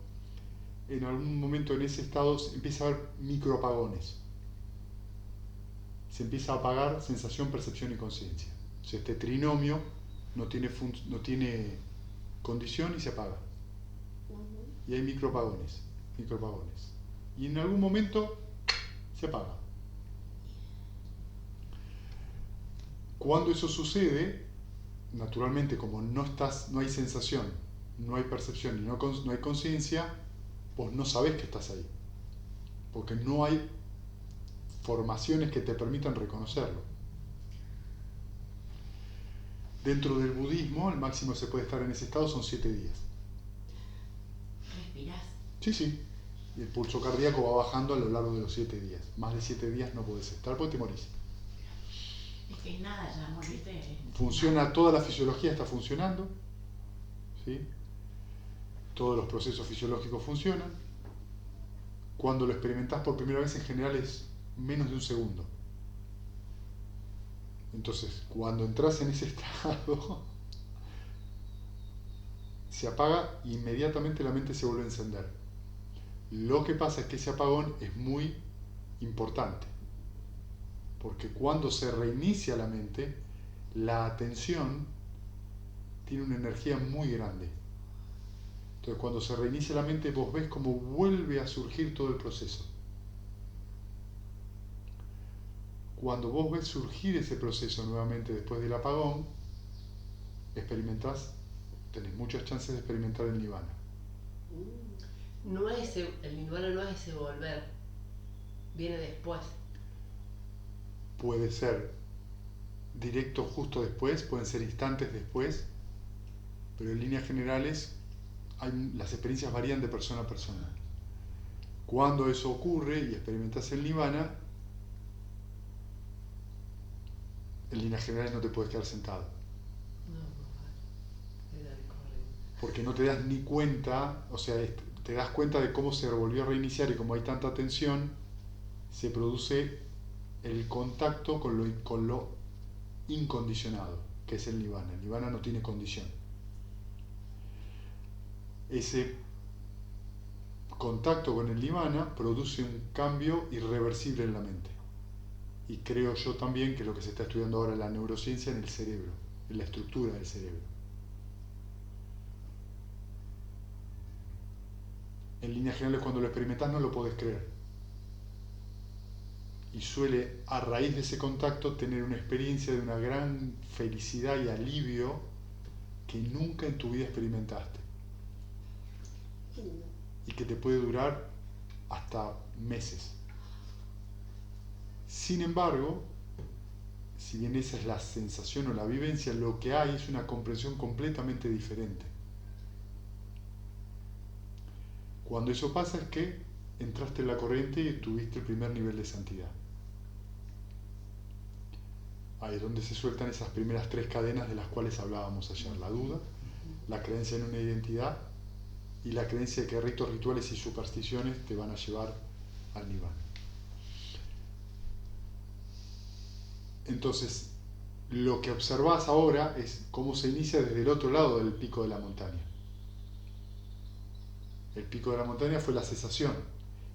en algún momento en ese estado empieza a haber microapagones. Se empieza a apagar sensación, percepción y conciencia. O sea, este trinomio no tiene condición y se apaga. Y hay microapagones. Y en algún momento se apaga. Cuando eso sucede, naturalmente, como no hay sensación, no hay percepción y no hay conciencia, vos no sabés que estás ahí. Porque no hay formaciones que te permitan reconocerlo. Dentro del budismo, el máximo que se puede estar en ese estado son 7 días. ¿Respirás? Sí. Y el pulso cardíaco va bajando a lo largo de los 7 días. Más de 7 días no podés estar porque te morís. Es que es nada, ya moriste. Funciona, toda la fisiología está funcionando, ¿sí? Todos los procesos fisiológicos funcionan. Cuando lo experimentás por primera vez, en general es menos de un segundo. Entonces, cuando entras en ese estado, se apaga e inmediatamente la mente se vuelve a encender. Lo que pasa es que ese apagón es muy importante, porque cuando se reinicia la mente, la atención tiene una energía muy grande. Entonces, cuando se reinicia la mente, vos ves cómo vuelve a surgir todo el proceso. Cuando vos ves surgir ese proceso nuevamente después del apagón, tenés muchas chances de experimentar el nirvana. El nirvana no es ese volver, viene después. Puede ser directo justo después, pueden ser instantes después, pero en líneas generales las experiencias varían de persona a persona. Cuando eso ocurre y experimentas el nirvana, en líneas generales no te puedes quedar sentado. Porque no te das ni cuenta, o sea, te das cuenta de cómo se volvió a reiniciar y como hay tanta tensión, se produce el contacto con lo incondicionado, que es el nirvana. El nirvana no tiene condición. Ese contacto con el nirvana produce un cambio irreversible en la mente. Y creo yo también que lo que se está estudiando ahora en la neurociencia en el cerebro, en la estructura del cerebro. En líneas generales, cuando lo experimentás no lo podés creer. Y suele, a raíz de ese contacto, tener una experiencia de una gran felicidad y alivio que nunca en tu vida experimentaste. Y que te puede durar hasta meses. Sin embargo, si bien esa es la sensación o la vivencia, lo que hay es una comprensión completamente diferente. Cuando eso pasa es que entraste en la corriente y tuviste el primer nivel de santidad. Ahí es donde se sueltan esas primeras 3 cadenas de las cuales hablábamos ayer. La duda, la creencia en una identidad y la creencia de que ritos, rituales y supersticiones te van a llevar al nirvana. Entonces, lo que observás ahora es cómo se inicia desde el otro lado del pico de la montaña. El pico de la montaña fue la cesación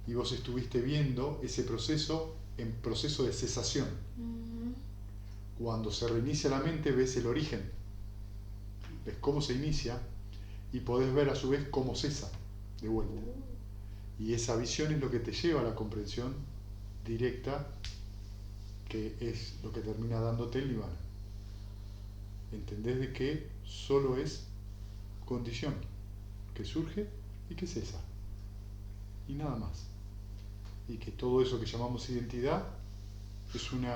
y vos estuviste viendo ese proceso en proceso de cesación. Cuando se reinicia la mente ves el origen, ves cómo se inicia y podés ver a su vez cómo cesa de vuelta. Y esa visión es lo que te lleva a la comprensión directa, que es lo que termina dándote el nirvana. Entendés de que solo es condición, que surge y que cesa. Y nada más. Y que todo eso que llamamos identidad es un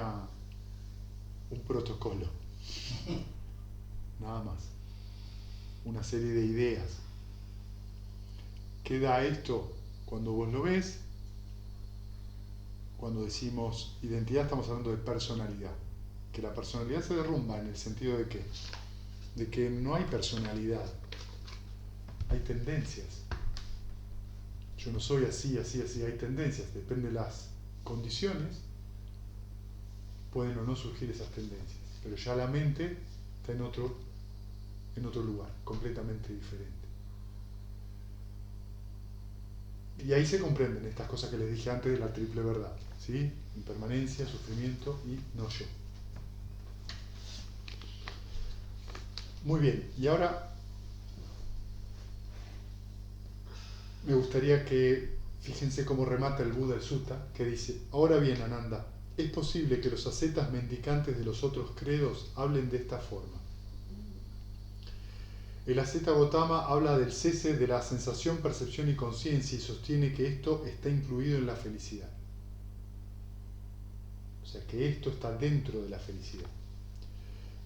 protocolo. Nada más. Una serie de ideas. ¿Qué da esto cuando vos lo ves? Cuando decimos identidad estamos hablando de personalidad. Que la personalidad se derrumba en el sentido de que no hay personalidad, hay tendencias. Yo no soy así, hay tendencias, depende de las condiciones, pueden o no surgir esas tendencias, pero ya la mente está en otro lugar, completamente diferente. Y ahí se comprenden estas cosas que les dije antes de la triple verdad, ¿sí? Impermanencia, sufrimiento y no yo. Muy bien, y ahora me gustaría que fíjense cómo remata el Buda el Sutta, que dice: ahora bien, Ananda, es posible que los ascetas mendicantes de los otros credos hablen de esta forma. El asceta Gotama habla del cese de la sensación, percepción y conciencia y sostiene que esto está incluido en la felicidad. O sea, que esto está dentro de la felicidad.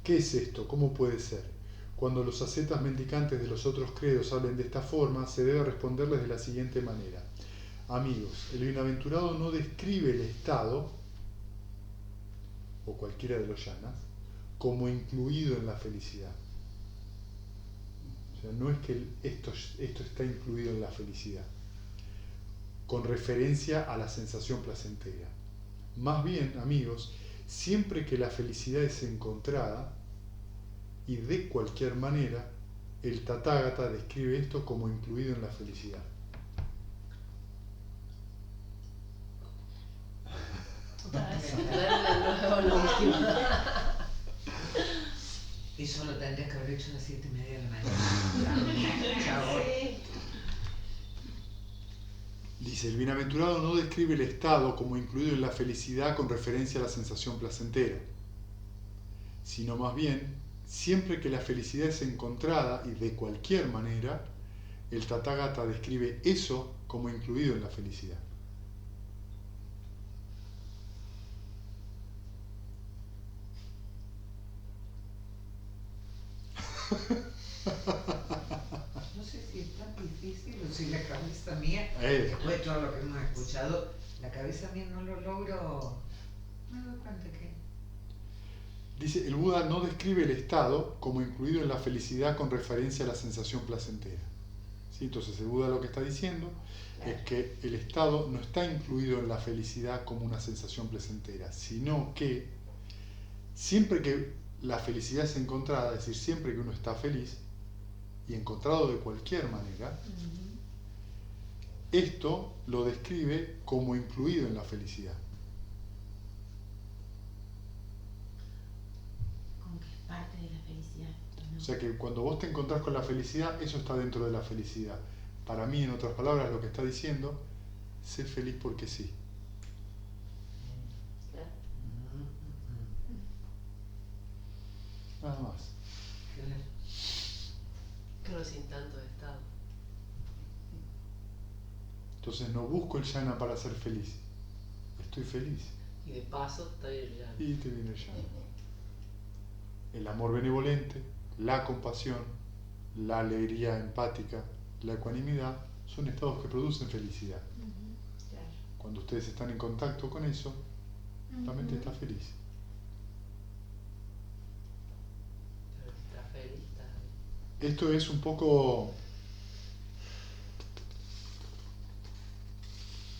¿Qué es esto? ¿Cómo puede ser? Cuando los ascetas mendicantes de los otros credos hablen de esta forma, se debe responderles de la siguiente manera: amigos, el bienaventurado no describe el estado, o cualquiera de los yanas, como incluido en la felicidad. O sea, no es que esto está incluido en la felicidad, con referencia a la sensación placentera. Más bien, amigos, siempre que la felicidad es encontrada, y de cualquier manera, el Tathagata describe esto como incluido en la felicidad. Eso lo tendrías que haber hecho a las 7:30 de la mañana. Chao. Dice, el bienaventurado no describe el estado como incluido en la felicidad con referencia a la sensación placentera, sino más bien, siempre que la felicidad es encontrada y de cualquier manera, el Tathagata describe eso como incluido en la felicidad. No sé si es tan difícil o si la cabeza mía, después de todo lo que hemos escuchado, la cabeza mía no lo logro. Me doy cuenta que... Dice, el Buda no describe el estado como incluido en la felicidad con referencia a la sensación placentera. ¿Sí? Entonces el Buda lo que está diciendo es que el estado no está incluido en la felicidad como una sensación placentera, sino que siempre que la felicidad es encontrada, es decir, siempre que uno está feliz y encontrado de cualquier manera, esto lo describe como incluido en la felicidad. Como que es parte de la felicidad, ¿no? O sea que cuando vos te encontrás con la felicidad, eso está dentro de la felicidad. Para mí, en otras palabras, lo que está diciendo, sé feliz porque sí. Nada más. Creo sin tanto de estado. Entonces no busco el jhana para ser feliz. Estoy feliz. Y de paso está bien ya. Y te viene el jhana. El amor benevolente, la compasión, la alegría empática, la ecuanimidad, son estados que producen felicidad. Claro. Cuando ustedes están en contacto con eso, la mente está feliz. Pero si estás feliz, estás bien. Esto es un poco...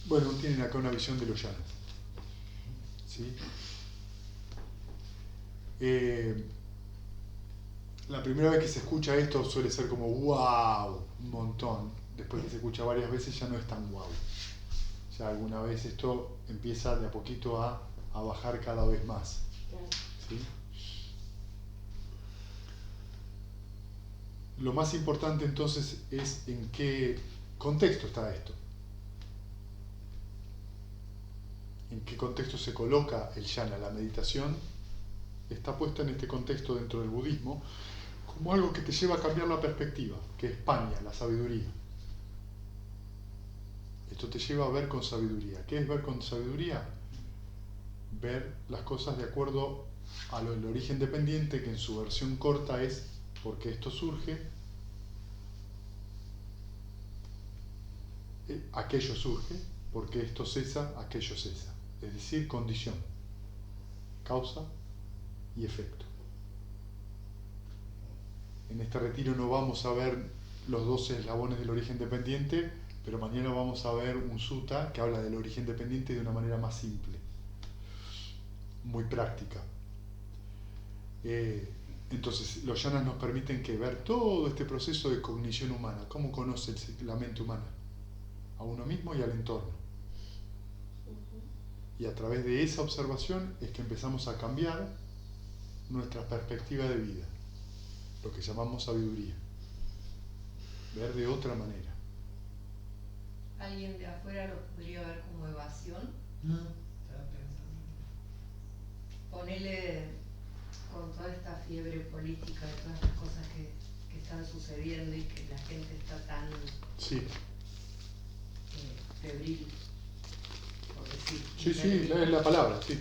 Bueno, tienen acá una visión de los yanas. ¿Sí? La primera vez que se escucha esto suele ser como wow, un montón. Después que se escucha varias veces ya no es tan wow. Ya alguna vez esto empieza de a poquito a bajar cada vez más. ¿Sí? Lo más importante entonces es en qué contexto está esto. en qué contexto se coloca el jhana, la meditación, está puesta en este contexto dentro del budismo como algo que te lleva a cambiar la perspectiva, que es paña, la sabiduría. Esto te lleva a ver con sabiduría. ¿Qué es ver con sabiduría? Ver las cosas de acuerdo al origen dependiente, que en su versión corta es porque esto surge, aquello surge, porque esto cesa, aquello cesa. Es decir, condición, causa y efecto. En este retiro no vamos a ver los 12 eslabones del origen dependiente, pero mañana vamos a ver un sutta que habla del origen dependiente de una manera más simple, muy práctica. Entonces, los jhanas nos permiten que ver todo este proceso de cognición humana, cómo conoce la mente humana, a uno mismo y al entorno. Y a través de esa observación es que empezamos a cambiar nuestra perspectiva de vida, lo que llamamos sabiduría, ver de otra manera. ¿Alguien de afuera lo podría ver como evasión? Estaba pensando. Ponele con toda esta fiebre política y todas estas cosas que están sucediendo y que la gente está tan Sí, febril, por decir. sí, es la palabra, sí.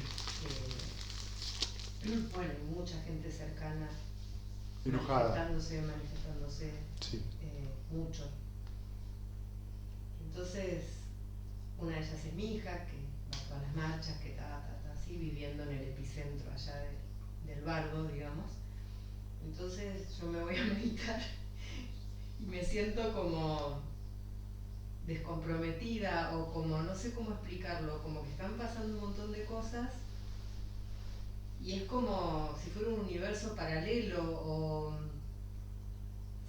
Bueno, hay mucha gente cercana Enojada. manifestándose Sí. mucho. Entonces, una de ellas es mi hija, que va a todas las marchas, que está así, viviendo en el epicentro allá del bardo, digamos. Entonces yo me voy a meditar y me siento como descomprometida o como, no sé cómo explicarlo, como que están pasando un montón de cosas y es como si fuera un universo paralelo o...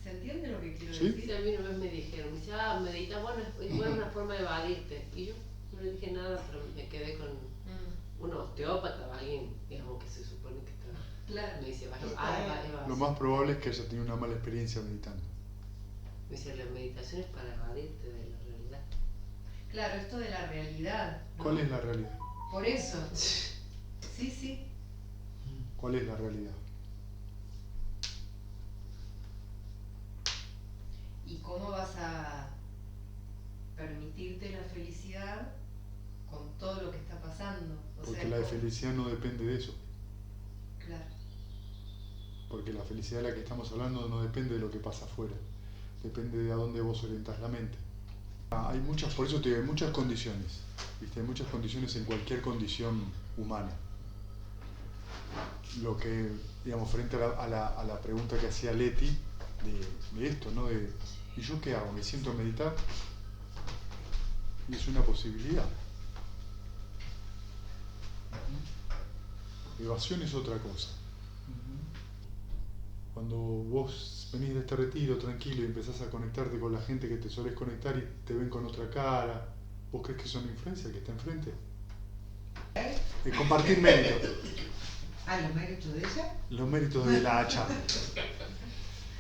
¿Se entiende lo que quiero Sí. decir? Sí, a mí una vez me dijeron, me dice, medita, bueno, es una forma de evadirte. Y yo no le dije nada, pero me quedé con un osteópata o alguien, digamos, que se supone que está... Claro. Me dice, Lo más probable es que haya tenido una mala experiencia meditando. Me dice, la meditación es para evadirte de la realidad. Claro, esto de la realidad, ¿no? ¿Cuál es la realidad? Por eso. Sí. ¿Cuál es la realidad? ¿Y cómo vas a permitirte la felicidad con todo lo que está pasando? O Porque sea, la como- felicidad no depende de eso. Claro. Porque la felicidad de la que estamos hablando no depende de lo que pasa afuera. Depende de a dónde vos orientás la mente. Hay muchas, por eso te digo, hay muchas condiciones. ¿Viste? Hay muchas condiciones en cualquier condición humana. Lo que, digamos, frente a la pregunta que hacía Leti, de esto, ¿no? ¿Y yo qué hago? ¿Me siento a meditar? Y es una posibilidad. Evasión es otra cosa. Cuando vos venís de este retiro tranquilo y empezás a conectarte con la gente que te solés conectar y te ven con otra cara, ¿vos crees que son influencia el que está enfrente? Compartir méritos. ¿Los méritos de ella? Los méritos de la hacha.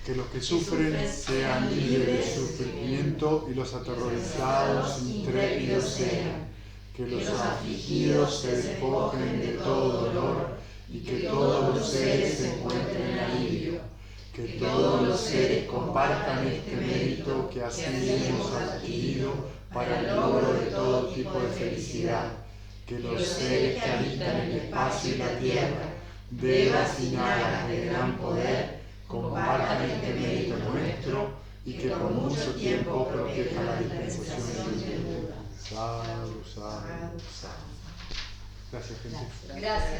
Que los que sufren sean libres de sufrimiento y los aterrorizados intrépidos sean. Que los afligidos se despojen de todo dolor y que todos los seres encuentren alivio. Que todos los seres compartan este mérito que así hemos adquirido para el logro de todo tipo de felicidad. Que los seres que habitan el espacio y la tierra, devas y nagas de gran poder, compartan este mérito nuestro y que por mucho tiempo protejan la dispensación del Buda. Sadhu, sadhu. Gracias, gente. Gracias.